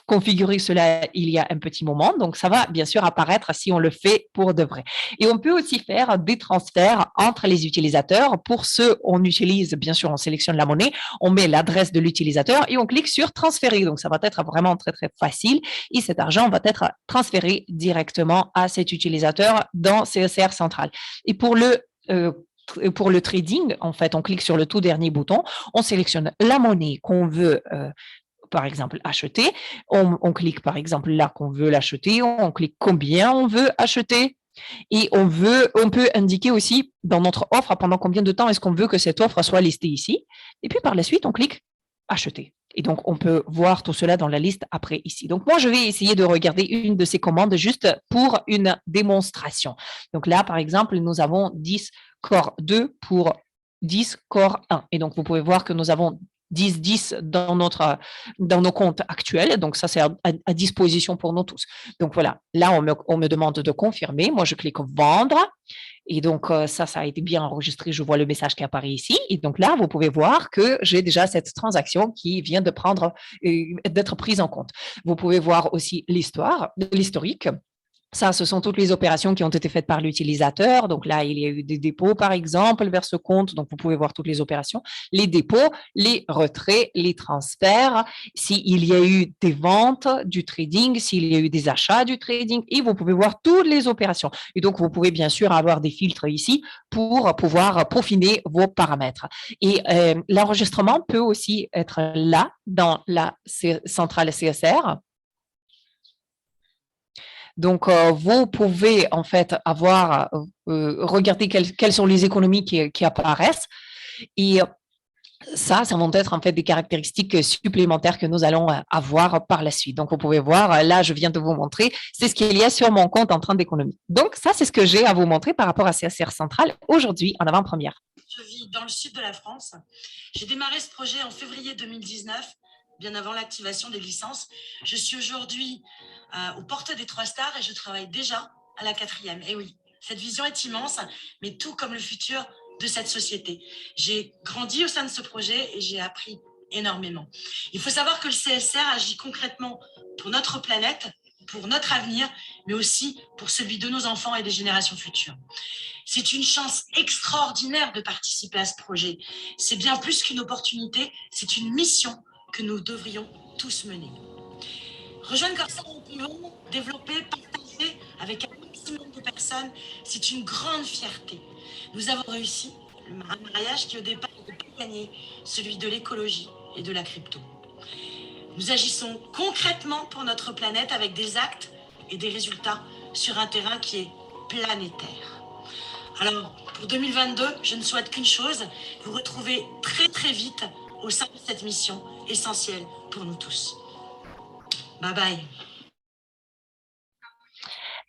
configuré cela il y a un petit moment. Donc, ça va bien sûr apparaître si on le fait pour de vrai. Et on peut aussi faire des transferts entre les utilisateurs. Pour ceux, on utilise, bien sûr, on sélectionne la monnaie, on met l'adresse de l'utilisateur et on clique sur transférer. Donc, ça va être vraiment très, très facile. Et cet argent va être transféré directement à cet utilisateur dans CSR Central. Et pour le trading, en fait, on clique sur le tout dernier bouton, on sélectionne la monnaie qu'on veut par exemple acheter, on clique par exemple là qu'on veut l'acheter, on clique combien on veut acheter et on peut indiquer aussi dans notre offre pendant combien de temps est-ce qu'on veut que cette offre soit listée ici et puis par la suite on clique acheter. Et donc, on peut voir tout cela dans la liste après ici. Donc, moi, je vais essayer de regarder une de ces commandes juste pour une démonstration. Donc là, par exemple, nous avons 10 Core 2 pour 10 Core 1. Et donc, vous pouvez voir que nous avons 10 dans nos comptes actuels. Donc, ça, c'est à disposition pour nous tous. Donc, voilà. Là, on me demande de confirmer. Moi, je clique vendre. Et donc, ça a été bien enregistré. Je vois le message qui apparaît ici. Et donc là, vous pouvez voir que j'ai déjà cette transaction qui vient d'être prise en compte. Vous pouvez voir aussi l'historique. Ça, ce sont toutes les opérations qui ont été faites par l'utilisateur. Donc là, il y a eu des dépôts, par exemple, vers ce compte. Donc, vous pouvez voir toutes les opérations, les dépôts, les retraits, les transferts, s'il y a eu des ventes du trading, s'il y a eu des achats du trading, et vous pouvez voir toutes les opérations. Et donc, vous pouvez bien sûr avoir des filtres ici pour pouvoir peaufiner vos paramètres. Et l'enregistrement peut aussi être là, dans la centrale CSR. Donc, vous pouvez en fait regarder quelles sont les économies qui apparaissent et ça vont être en fait des caractéristiques supplémentaires que nous allons avoir par la suite. Donc, vous pouvez voir, là, je viens de vous montrer, c'est ce qu'il y a sur mon compte en train d'économie. Donc, ça, c'est ce que j'ai à vous montrer par rapport à CSR Central aujourd'hui en avant-première. Je vis dans le sud de la France. J'ai démarré ce projet en février 2019, bien avant l'activation des licences. Je suis aujourd'hui aux portes des 3 stars et je travaille déjà à la 4e. Et oui, cette vision est immense, mais tout comme le futur de cette société. J'ai grandi au sein de ce projet et j'ai appris énormément. Il faut savoir que le CSR agit concrètement pour notre planète, pour notre avenir, mais aussi pour celui de nos enfants et des générations futures. C'est une chance extraordinaire de participer à ce projet. C'est bien plus qu'une opportunité, c'est une mission que nous devrions tous mener. Rejoindre Corsair Impulon, développer, partager avec un maximum de personnes, c'est une grande fierté. Nous avons réussi un mariage qui au départ n'était pas gagné, celui de l'écologie et de la crypto. Nous agissons concrètement pour notre planète avec des actes et des résultats sur un terrain qui est planétaire. Alors, pour 2022, je ne souhaite qu'une chose, vous retrouver très très vite au sein de cette mission essentielle pour nous tous. Bye bye.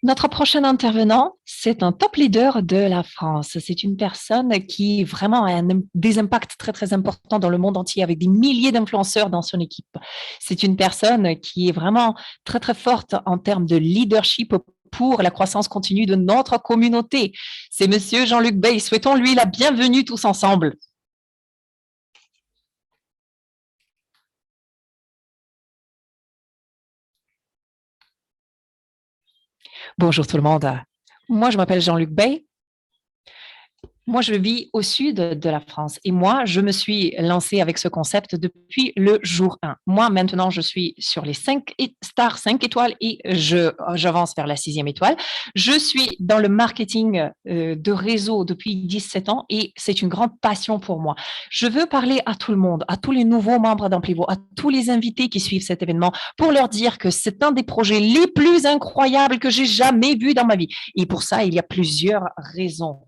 Notre prochain intervenant, c'est un top leader de la France. C'est une personne qui vraiment a des impacts très, très importants dans le monde entier avec des milliers d'influenceurs dans son équipe. C'est une personne qui est vraiment très, très forte en termes de leadership pour la croissance continue de notre communauté. C'est Monsieur Jean-Luc Bey. Souhaitons-lui la bienvenue tous ensemble. Bonjour tout le monde. Moi, je m'appelle Jean-Luc Bey. Moi, je vis au sud de la France et moi, je me suis lancée avec ce concept depuis le jour 1. Moi, maintenant, je suis sur les 5 stars, 5 étoiles et j'avance vers la 6e étoile. Je suis dans le marketing de réseau depuis 17 ans et c'est une grande passion pour moi. Je veux parler à tout le monde, à tous les nouveaux membres d'Amplivo, à tous les invités qui suivent cet événement pour leur dire que c'est un des projets les plus incroyables que j'ai jamais vus dans ma vie. Et pour ça, il y a plusieurs raisons.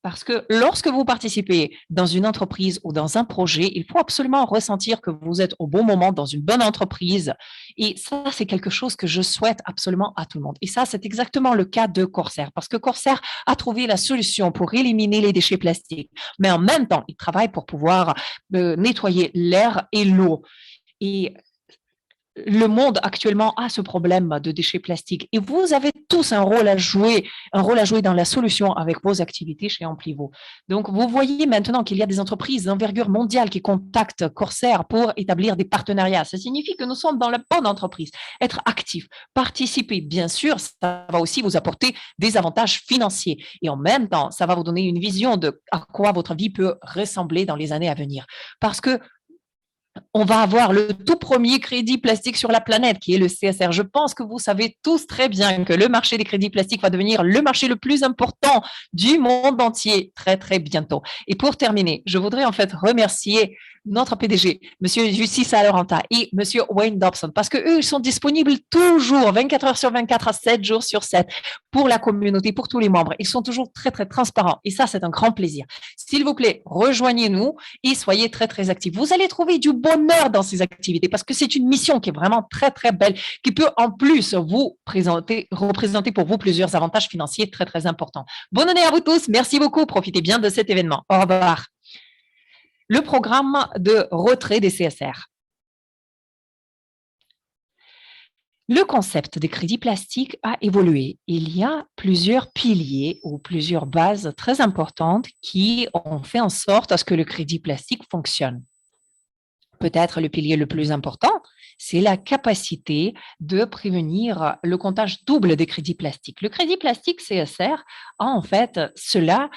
Parce que lorsque vous participez dans une entreprise ou dans un projet, il faut absolument ressentir que vous êtes au bon moment dans une bonne entreprise. Et ça, c'est quelque chose que je souhaite absolument à tout le monde. Et ça, c'est exactement le cas de Corsair. Parce que Corsair a trouvé la solution pour éliminer les déchets plastiques. Mais en même temps, il travaille pour pouvoir nettoyer l'air et l'eau. Et le monde actuellement a ce problème de déchets plastiques et vous avez tous un rôle à jouer dans la solution avec vos activités chez Amplivo. Donc, vous voyez maintenant qu'il y a des entreprises d'envergure mondiale qui contactent Corsair pour établir des partenariats. Ça signifie que nous sommes dans la bonne entreprise. Être actif, participer, bien sûr, ça va aussi vous apporter des avantages financiers et en même temps, ça va vous donner une vision de à quoi votre vie peut ressembler dans les années à venir. Parce que on va avoir le tout premier crédit plastique sur la planète, qui est le CSR. Je pense que vous savez tous très bien que le marché des crédits plastiques va devenir le marché le plus important du monde entier très, très bientôt. Et pour terminer, je voudrais en fait remercier notre PDG, Monsieur Jussi Laurenta et Monsieur Wayne Dobson, parce que eux, ils sont disponibles toujours, 24 heures sur 24, 7 jours sur 7, pour la communauté, pour tous les membres. Ils sont toujours très, très transparents. Et ça, c'est un grand plaisir. S'il vous plaît, rejoignez-nous et soyez très, très actifs. Vous allez trouver du bonheur dans ces activités parce que c'est une mission qui est vraiment très, très belle, qui peut en plus vous représenter pour vous plusieurs avantages financiers très, très importants. Bonne année à vous tous. Merci beaucoup. Profitez bien de cet événement. Au revoir. Le programme de retrait des CSR. Le concept des crédits plastiques a évolué. Il y a plusieurs piliers ou plusieurs bases très importantes qui ont fait en sorte à ce que le crédit plastique fonctionne. Peut-être le pilier le plus important, c'est la capacité de prévenir le comptage double des crédits plastiques. Le crédit plastique CSR a en fait cela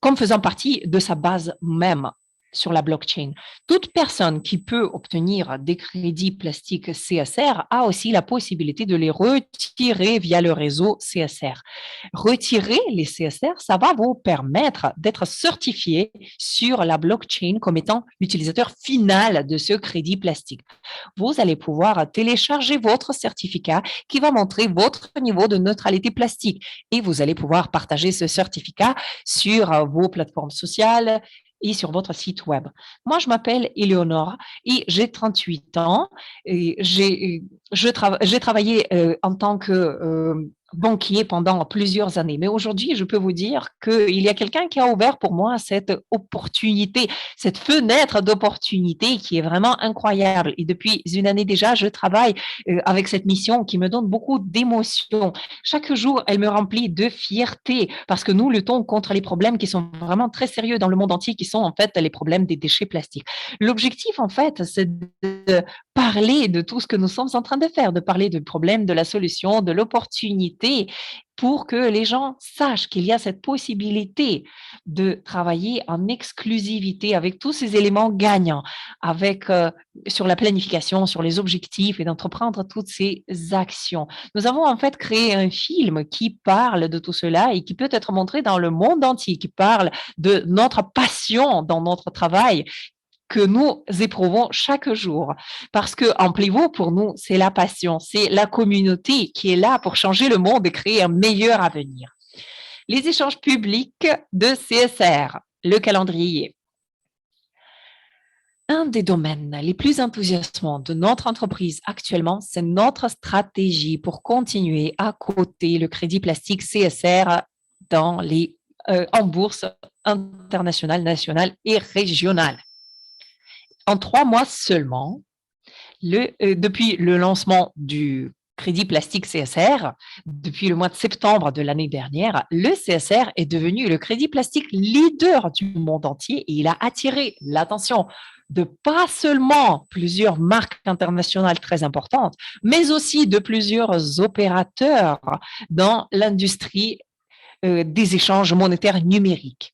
comme faisant partie de sa base même sur la blockchain. Toute personne qui peut obtenir des crédits plastiques CSR a aussi la possibilité de les retirer via le réseau CSR. Retirer les CSR, ça va vous permettre d'être certifié sur la blockchain comme étant l'utilisateur final de ce crédit plastique. Vous allez pouvoir télécharger votre certificat qui va montrer votre niveau de neutralité plastique et vous allez pouvoir partager ce certificat sur vos plateformes sociales et sur votre site web. Moi, je m'appelle Éléonore et j'ai 38 ans. Et j'ai travaillé en tant que banquier pendant plusieurs années. Mais aujourd'hui, je peux vous dire qu'il y a quelqu'un qui a ouvert pour moi cette opportunité, cette fenêtre d'opportunité qui est vraiment incroyable. Et depuis une année déjà, je travaille avec cette mission qui me donne beaucoup d'émotions. Chaque jour, elle me remplit de fierté parce que nous luttons contre les problèmes qui sont vraiment très sérieux dans le monde entier, qui sont en fait les problèmes des déchets plastiques. L'objectif, en fait, c'est de parler de tout ce que nous sommes en train de faire, de parler du problème, de la solution, de l'opportunité, pour que les gens sachent qu'il y a cette possibilité de travailler en exclusivité avec tous ces éléments gagnants, avec sur la planification, sur les objectifs et d'entreprendre toutes ces actions. Nous avons en fait créé un film qui parle de tout cela et qui peut être montré dans le monde entier, qui parle de notre passion dans notre travail, que nous éprouvons chaque jour. Parce que Amplivo, pour nous, c'est la passion, c'est la communauté qui est là pour changer le monde et créer un meilleur avenir. Les échanges publics de CSR, le calendrier. Un des domaines les plus enthousiasmants de notre entreprise actuellement, c'est notre stratégie pour continuer à coter le crédit plastique CSR en bourse internationale, nationale et régionale. En 3 mois seulement, depuis le lancement du crédit plastique CSR, depuis le mois de septembre de l'année dernière, le CSR est devenu le crédit plastique leader du monde entier et il a attiré l'attention de pas seulement plusieurs marques internationales très importantes, mais aussi de plusieurs opérateurs dans l'industrie des échanges monétaires numériques.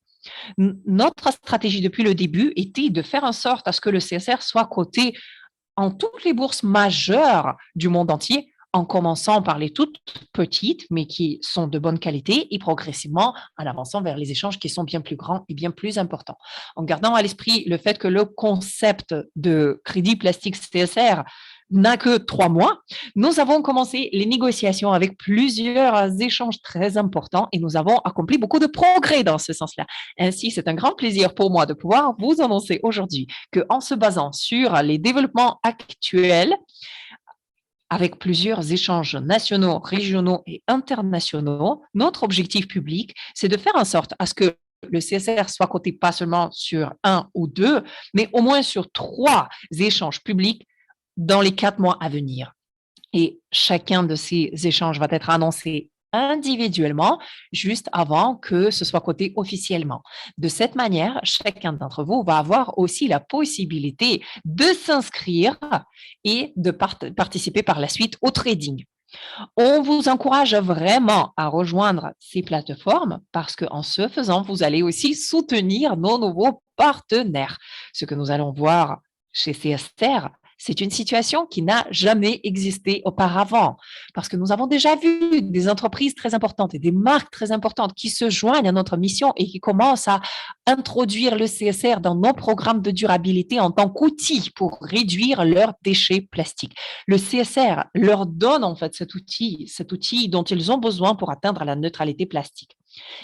Notre stratégie depuis le début était de faire en sorte à ce que le CSR soit coté en toutes les bourses majeures du monde entier, en commençant par les toutes petites, mais qui sont de bonne qualité, et progressivement en avançant vers les échanges qui sont bien plus grands et bien plus importants. En gardant à l'esprit le fait que le concept de crédit plastique CSR n'a que 3 mois, nous avons commencé les négociations avec plusieurs échanges très importants et nous avons accompli beaucoup de progrès dans ce sens-là. Ainsi, c'est un grand plaisir pour moi de pouvoir vous annoncer aujourd'hui qu'en se basant sur les développements actuels, avec plusieurs échanges nationaux, régionaux et internationaux, notre objectif public, c'est de faire en sorte à ce que le CSR soit coté pas seulement sur 1 ou 2, mais au moins sur 3 échanges publics dans les 4 mois à venir. Et chacun de ces échanges va être annoncé individuellement juste avant que ce soit coté officiellement. De cette manière, chacun d'entre vous va avoir aussi la possibilité de s'inscrire et de participer par la suite au trading. On vous encourage vraiment à rejoindre ces plateformes parce qu'en ce faisant, vous allez aussi soutenir nos nouveaux partenaires. Ce que nous allons voir chez CSR, c'est une situation qui n'a jamais existé auparavant parce que nous avons déjà vu des entreprises très importantes et des marques très importantes qui se joignent à notre mission et qui commencent à introduire le CSR dans nos programmes de durabilité en tant qu'outil pour réduire leurs déchets plastiques. Le CSR leur donne en fait cet outil dont ils ont besoin pour atteindre la neutralité plastique.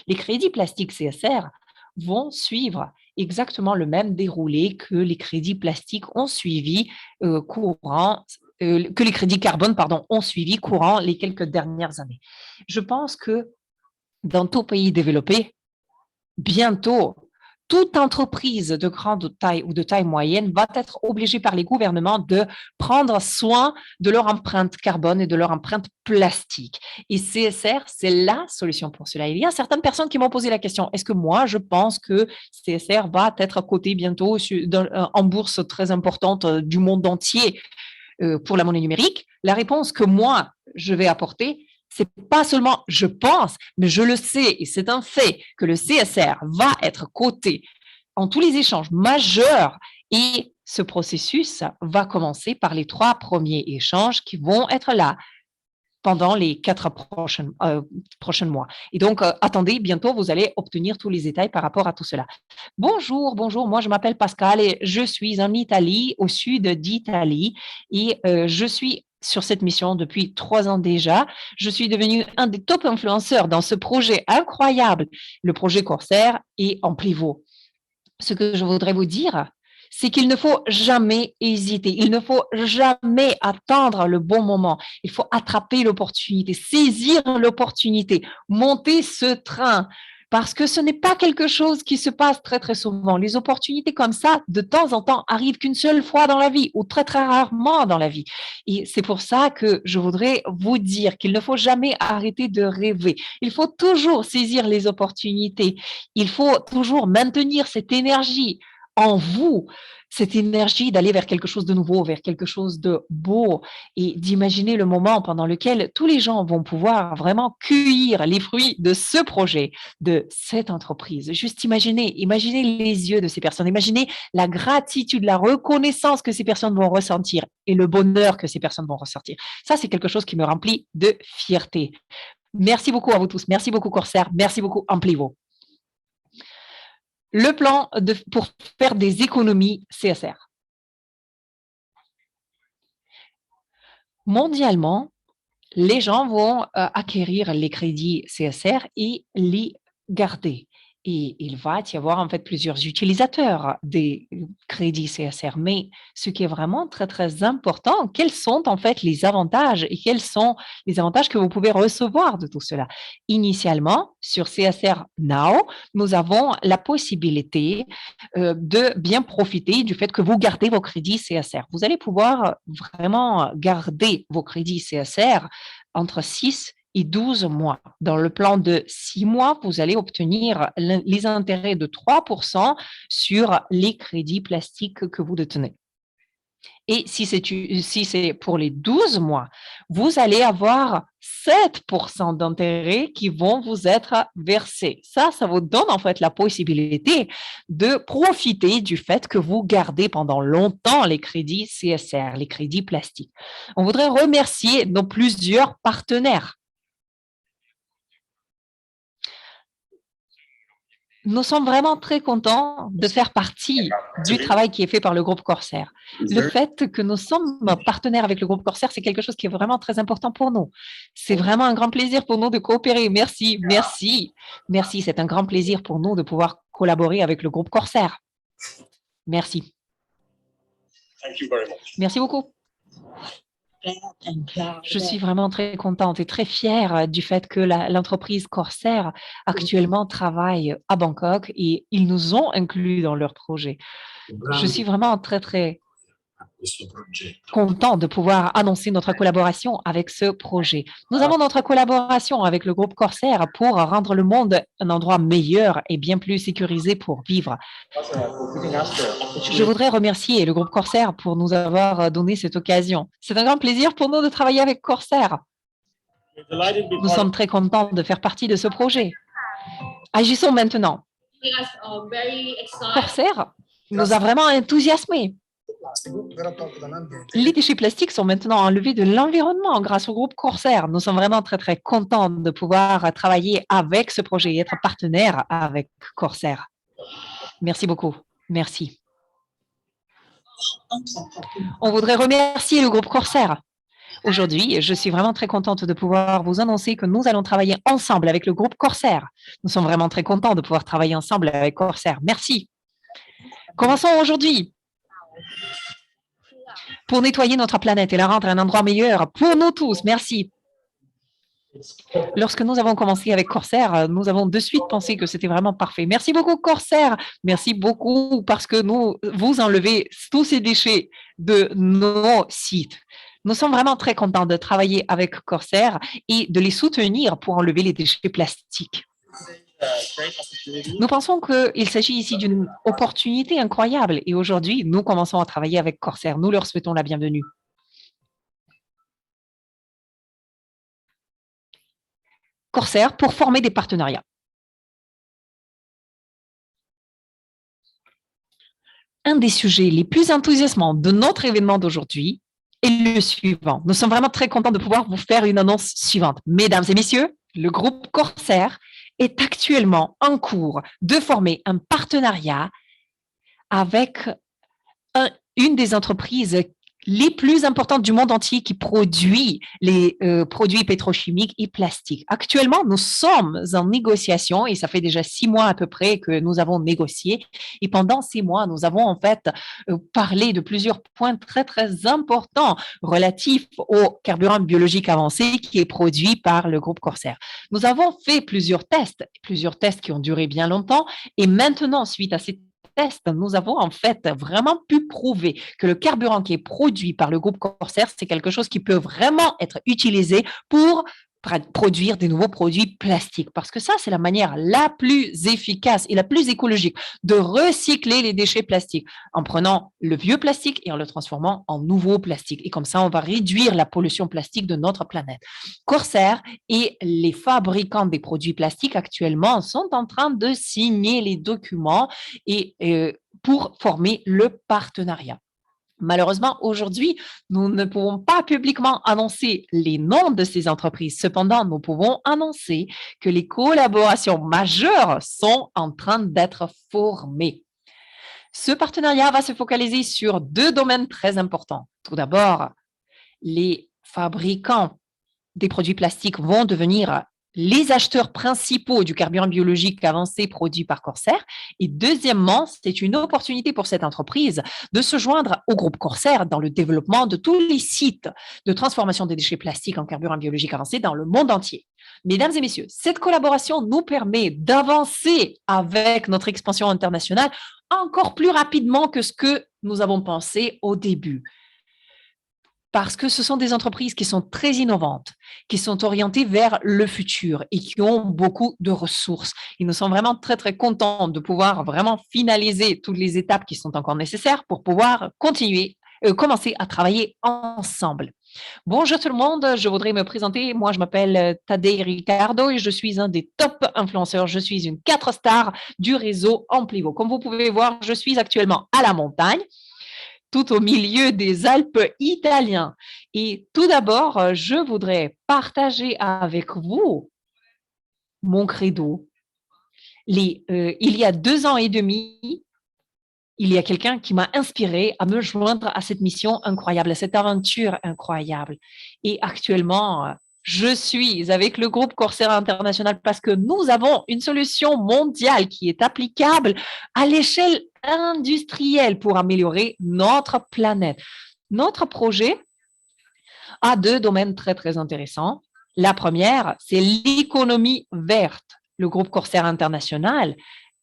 Les crédits plastiques CSR vont suivre exactement le même déroulé que les crédits plastiques ont suivi que les crédits carbone, ont suivi courant les quelques dernières années. Je pense que dans tout pays développé, bientôt, toute entreprise de grande taille ou de taille moyenne va être obligée par les gouvernements de prendre soin de leur empreinte carbone et de leur empreinte plastique. Et CSR, c'est la solution pour cela. Il y a certaines personnes qui m'ont posé la question, est-ce que moi, je pense que CSR va être coté bientôt en bourse très importante du monde entier pour la monnaie numérique? La réponse que moi, je vais apporter, c'est pas seulement je pense, mais je le sais et c'est un fait que le CSR va être coté en tous les échanges majeurs et ce processus va commencer par les 3 premiers échanges qui vont être là pendant les 4 prochains mois. Et donc, attendez, bientôt, vous allez obtenir tous les détails par rapport à tout cela. Bonjour, moi je m'appelle Pascal et je suis en Italie, au sud d'Italie et je suis sur cette mission depuis 3 ans déjà. Je suis devenu un des top influenceurs dans ce projet incroyable, le projet Corsair et Amplivo. Ce que je voudrais vous dire, c'est qu'il ne faut jamais hésiter, il ne faut jamais attendre le bon moment. Il faut attraper l'opportunité, saisir l'opportunité, monter ce train. Parce que ce n'est pas quelque chose qui se passe très, très souvent. Les opportunités comme ça, de temps en temps, arrivent qu'une seule fois dans la vie ou très, très rarement dans la vie. Et c'est pour ça que je voudrais vous dire qu'il ne faut jamais arrêter de rêver. Il faut toujours saisir les opportunités. Il faut toujours maintenir cette énergie en vous, cette énergie d'aller vers quelque chose de nouveau, vers quelque chose de beau et d'imaginer le moment pendant lequel tous les gens vont pouvoir vraiment cueillir les fruits de ce projet, de cette entreprise. Juste imaginez les yeux de ces personnes, imaginez la gratitude, la reconnaissance que ces personnes vont ressentir et le bonheur que ces personnes vont ressentir. Ça, c'est quelque chose qui me remplit de fierté. Merci beaucoup à vous tous. Merci beaucoup Corsair. Merci beaucoup Amplivo. le plan pour faire des économies CSR. Mondialement, les gens vont acquérir les crédits CSR et les garder. Et il va y avoir en fait plusieurs utilisateurs des crédits CSR. Mais ce qui est vraiment très, très important, quels sont en fait les avantages et quels sont les avantages que vous pouvez recevoir de tout cela? Initialement, sur CSR Now, nous avons la possibilité de bien profiter du fait que vous gardez vos crédits CSR. Vous allez pouvoir vraiment garder vos crédits CSR entre 6 et 12 mois. Dans le plan de 6 mois, vous allez obtenir les intérêts de 3% sur les crédits plastiques que vous détenez. Et si c'est pour les 12 mois, vous allez avoir 7% d'intérêts qui vont vous être versés. Ça vous donne en fait la possibilité de profiter du fait que vous gardez pendant longtemps les crédits CSR, les crédits plastiques. On voudrait remercier nos plusieurs partenaires. Nous sommes vraiment très contents de faire partie du travail qui est fait par le groupe Corsair. Le fait que nous sommes partenaires avec le groupe Corsair, c'est quelque chose qui est vraiment très important pour nous. C'est vraiment un grand plaisir pour nous de coopérer. Merci, merci, merci. C'est un grand plaisir pour nous de pouvoir collaborer avec le groupe Corsair. Merci. Merci beaucoup. Je suis vraiment très contente et très fière du fait que l'entreprise Corsair actuellement travaille à Bangkok et ils nous ont inclus dans leur projet. Je suis vraiment très, très content de pouvoir annoncer notre collaboration avec ce projet. Nous avons notre collaboration avec le groupe Corsair pour rendre le monde un endroit meilleur et bien plus sécurisé pour vivre. Je voudrais remercier le groupe Corsair pour nous avoir donné cette occasion. C'est un grand plaisir pour nous de travailler avec Corsair. Nous sommes très contents de faire partie de ce projet. Agissons maintenant. Corsair nous a vraiment enthousiasmés. Les déchets plastiques sont maintenant enlevés de l'environnement grâce au groupe Corsair. Nous sommes vraiment très, très contents de pouvoir travailler avec ce projet et être partenaire avec Corsair. Merci beaucoup. Merci. On voudrait remercier le groupe Corsair. Aujourd'hui, je suis vraiment très contente de pouvoir vous annoncer que nous allons travailler ensemble avec le groupe Corsair. Nous sommes vraiment très contents de pouvoir travailler ensemble avec Corsair. Merci. Commençons aujourd'hui. Pour nettoyer notre planète et la rendre un endroit meilleur pour nous tous. Merci. Lorsque nous avons commencé avec Corsair, nous avons de suite pensé que c'était vraiment parfait. Merci beaucoup, Corsair. Merci beaucoup parce que vous enlevez tous ces déchets de nos sites. Nous sommes vraiment très contents de travailler avec Corsair et de les soutenir pour enlever les déchets plastiques. Nous pensons qu'il s'agit ici d'une opportunité incroyable et aujourd'hui, nous commençons à travailler avec Corsair. Nous leur souhaitons la bienvenue. Corsair pour former des partenariats. Un des sujets les plus enthousiasmants de notre événement d'aujourd'hui est le suivant. Nous sommes vraiment très contents de pouvoir vous faire une annonce suivante. Mesdames et messieurs, le groupe Corsair est actuellement en cours de former un partenariat avec une des entreprises les plus importantes du monde entier qui produit les produits pétrochimiques et plastiques. Actuellement, nous sommes en négociation et ça fait déjà 6 mois à peu près que nous avons négocié. Et pendant 6 mois, nous avons en fait parlé de plusieurs points très, très importants relatifs au carburant biologique avancé qui est produit par le groupe Corsair. Nous avons fait plusieurs tests qui ont duré bien longtemps et maintenant, suite à ces nous avons en fait vraiment pu prouver que le carburant qui est produit par le groupe Corsair, c'est quelque chose qui peut vraiment être utilisé pour produire des nouveaux produits plastiques. Parce que ça, c'est la manière la plus efficace et la plus écologique de recycler les déchets plastiques en prenant le vieux plastique et en le transformant en nouveau plastique. Et comme ça, on va réduire la pollution plastique de notre planète. Corsair et les fabricants des produits plastiques actuellement sont en train de signer les documents et pour former le partenariat. Malheureusement, aujourd'hui, nous ne pouvons pas publiquement annoncer les noms de ces entreprises. Cependant, nous pouvons annoncer que les collaborations majeures sont en train d'être formées. Ce partenariat va se focaliser sur deux domaines très importants. Tout d'abord, les fabricants des produits plastiques vont devenir les acheteurs principaux du carburant biologique avancé produit par Corsair. Et deuxièmement, c'est une opportunité pour cette entreprise de se joindre au groupe Corsair dans le développement de tous les sites de transformation des déchets plastiques en carburant biologique avancé dans le monde entier. Mesdames et messieurs, cette collaboration nous permet d'avancer avec notre expansion internationale encore plus rapidement que ce que nous avons pensé au début. Parce que ce sont des entreprises qui sont très innovantes, qui sont orientées vers le futur et qui ont beaucoup de ressources. Et nous sommes vraiment très, très contents de pouvoir vraiment finaliser toutes les étapes qui sont encore nécessaires pour pouvoir commencer à travailler ensemble. Bonjour tout le monde, je voudrais me présenter. Moi, je m'appelle Tadei Ricardo et je suis un des top influenceurs. Je suis une 4 stars du réseau Amplivo. Comme vous pouvez voir, je suis actuellement à la montagne, tout au milieu des Alpes italiens. Et tout d'abord, je voudrais partager avec vous mon credo. Il y a 2 ans et demi, il y a quelqu'un qui m'a inspiré à me joindre à cette mission incroyable, à cette aventure incroyable. Et actuellement, je suis avec le groupe Corsair International parce que nous avons une solution mondiale qui est applicable à l'échelle industrielle pour améliorer notre planète. Notre projet a 2 domaines très, très intéressants. La première, c'est l'économie verte. Le groupe Corsair International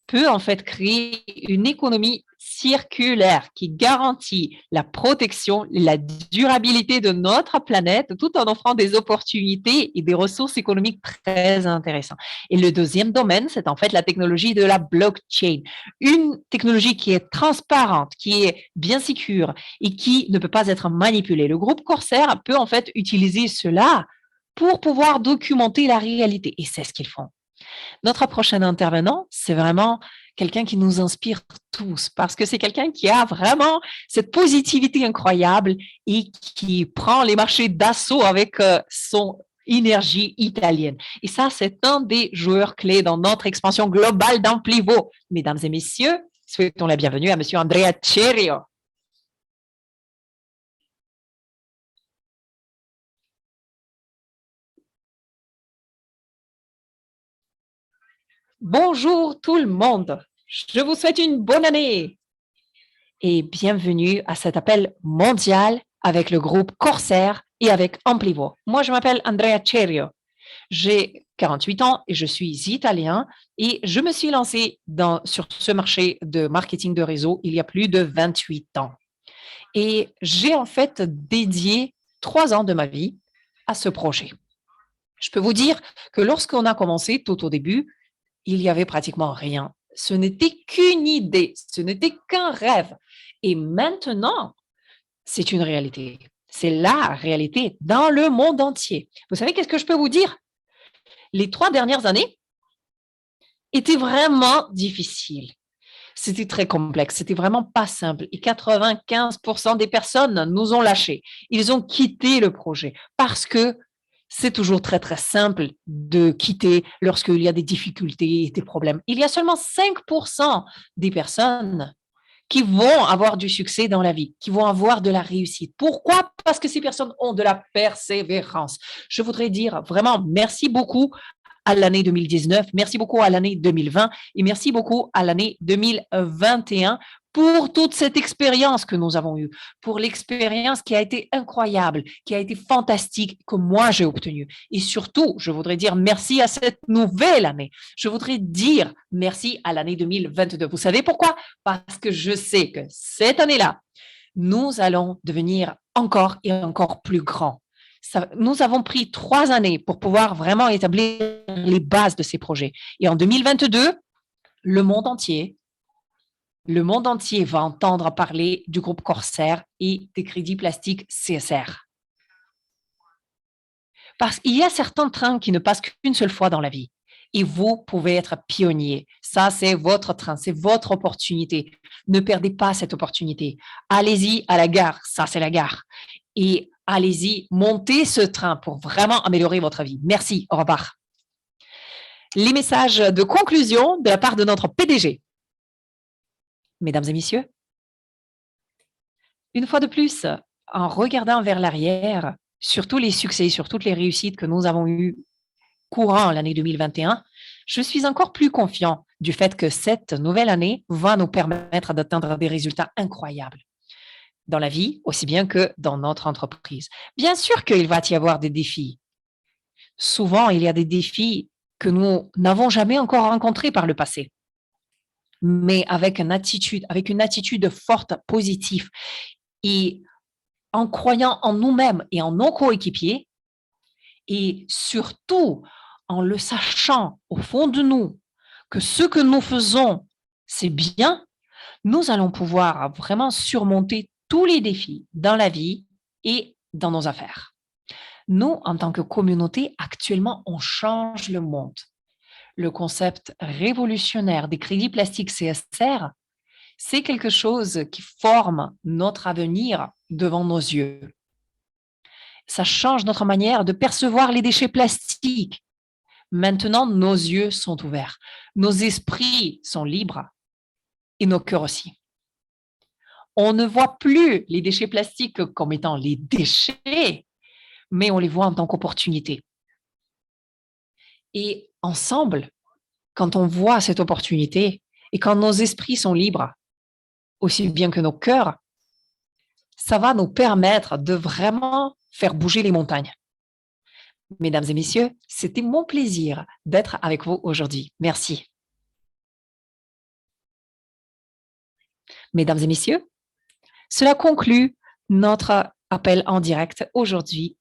peut en fait créer une économie circulaire qui garantit la protection et la durabilité de notre planète tout en offrant des opportunités et des ressources économiques très intéressantes. Et le deuxième domaine, c'est en fait la technologie de la blockchain, une technologie qui est transparente, qui est bien sécure et qui ne peut pas être manipulée. Le groupe Corsair peut en fait utiliser cela pour pouvoir documenter la réalité et c'est ce qu'ils font. Notre prochain intervenant, c'est vraiment quelqu'un qui nous inspire tous parce que c'est quelqu'un qui a vraiment cette positivité incroyable et qui prend les marchés d'assaut avec son énergie italienne. Et ça, c'est un des joueurs clés dans notre expansion globale d'Amplivo. Mesdames et messieurs, souhaitons la bienvenue à Monsieur Andrea Cerio. Bonjour tout le monde, je vous souhaite une bonne année et bienvenue à cet appel mondial avec le groupe Corsair et avec Amplivo. Moi, je m'appelle Andrea Cerio, j'ai 48 ans et je suis italien et je me suis lancé sur ce marché de marketing de réseau il y a plus de 28 ans. Et j'ai en fait dédié 3 ans de ma vie à ce projet. Je peux vous dire que lorsqu'on a commencé tout au début, il n'y avait pratiquement rien. Ce n'était qu'une idée, ce n'était qu'un rêve. Et maintenant, c'est une réalité. C'est la réalité dans le monde entier. Vous savez, qu'est-ce que je peux vous dire? Les 3 dernières années étaient vraiment difficiles. C'était très complexe, c'était vraiment pas simple. Et 95% des personnes nous ont lâchés. Ils ont quitté le projet parce que c'est toujours très, très simple de quitter lorsqu'il y a des difficultés et des problèmes. Il y a seulement 5% des personnes qui vont avoir du succès dans la vie, qui vont avoir de la réussite. Pourquoi? Parce que ces personnes ont de la persévérance. Je voudrais dire vraiment merci beaucoup à l'année 2019, merci beaucoup à l'année 2020 et merci beaucoup à l'année 2021 pour toute cette expérience que nous avons eue, pour l'expérience qui a été incroyable, qui a été fantastique, que moi j'ai obtenue. Et surtout, je voudrais dire merci à cette nouvelle année. Je voudrais dire merci à l'année 2022. Vous savez pourquoi? Parce que je sais que cette année-là, nous allons devenir encore et encore plus grands. Nous avons pris 3 années pour pouvoir vraiment établir les bases de ces projets. Et en 2022, le monde entier va entendre parler du groupe Corsair et des crédits plastiques CSR. Parce qu'il y a certains trains qui ne passent qu'une seule fois dans la vie. et vous pouvez être pionnier. Ça, c'est votre train, c'est votre opportunité. Ne perdez pas cette opportunité. Allez-y à la gare, ça c'est la gare. Et allez-y, montez ce train pour vraiment améliorer votre vie. Merci, au revoir. Les messages de conclusion de la part de notre PDG. Mesdames et messieurs, une fois de plus, en regardant vers l'arrière, sur tous les succès, sur toutes les réussites que nous avons eues courant l'année 2021, je suis encore plus confiant du fait que cette nouvelle année va nous permettre d'atteindre des résultats incroyables dans la vie, aussi bien que dans notre entreprise. Bien sûr qu'il va y avoir des défis. Souvent, il y a des défis que nous n'avons jamais encore rencontrés par le passé. Mais avec une attitude forte, positive, et en croyant en nous-mêmes et en nos coéquipiers, et surtout en le sachant au fond de nous que ce que nous faisons, c'est bien, nous allons pouvoir vraiment surmonter tous les défis dans la vie et dans nos affaires. Nous, en tant que communauté, actuellement, on change le monde. Le concept révolutionnaire des crédits plastiques CSR, c'est quelque chose qui forme notre avenir devant nos yeux. Ça change notre manière de percevoir les déchets plastiques. Maintenant, nos yeux sont ouverts, nos esprits sont libres et nos cœurs aussi. On ne voit plus les déchets plastiques comme étant les déchets, mais on les voit en tant qu'opportunité. Et ensemble, quand on voit cette opportunité et quand nos esprits sont libres, aussi bien que nos cœurs, ça va nous permettre de vraiment faire bouger les montagnes. Mesdames et messieurs, c'était mon plaisir d'être avec vous aujourd'hui. Merci. Mesdames et messieurs, cela conclut notre appel en direct aujourd'hui.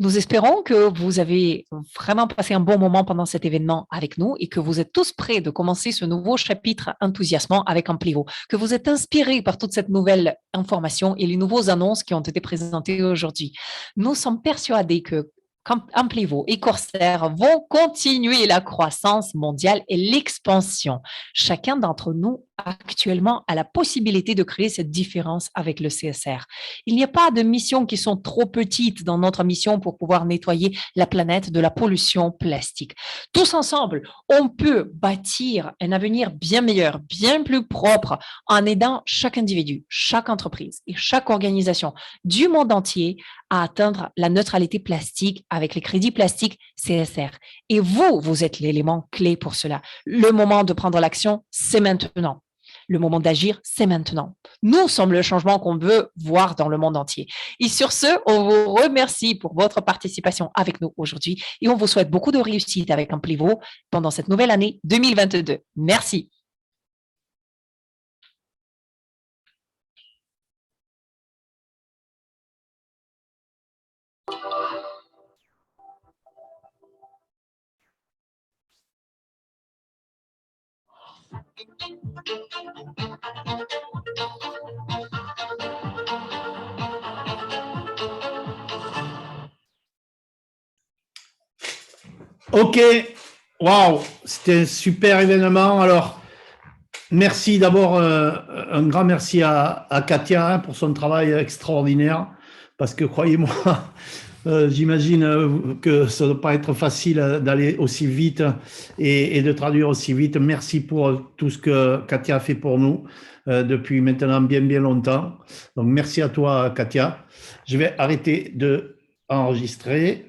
Nous espérons que vous avez vraiment passé un bon moment pendant cet événement avec nous et que vous êtes tous prêts de commencer ce nouveau chapitre enthousiasmant avec Amplivo, que vous êtes inspirés par toute cette nouvelle information et les nouveaux annonces qui ont été présentées aujourd'hui. Nous sommes persuadés que Amplivo et Corsair vont continuer la croissance mondiale et l'expansion. Chacun d'entre nous actuellement a la possibilité de créer cette différence avec le CSR. Il n'y a pas de missions qui sont trop petites dans notre mission pour pouvoir nettoyer la planète de la pollution plastique. Tous ensemble, on peut bâtir un avenir bien meilleur, bien plus propre en aidant chaque individu, chaque entreprise et chaque organisation du monde entier à atteindre la neutralité plastique avec les crédits plastiques CSR. Et vous êtes l'élément clé pour cela. Le moment de prendre l'action, c'est maintenant. Le moment d'agir, c'est maintenant. Nous sommes le changement qu'on veut voir dans le monde entier. Et sur ce, on vous remercie pour votre participation avec nous aujourd'hui et on vous souhaite beaucoup de réussite avec Amplivo pendant cette nouvelle année 2022. Merci. Ok, waouh, c'était un super événement. Alors, merci d'abord, un grand merci à Katia pour son travail extraordinaire, parce que croyez-moi, j'imagine que ça ne doit pas être facile d'aller aussi vite et de traduire aussi vite. Merci pour tout ce que Katia a fait pour nous depuis maintenant bien longtemps. Donc, merci à toi, Katia. Je vais arrêter de enregistrer.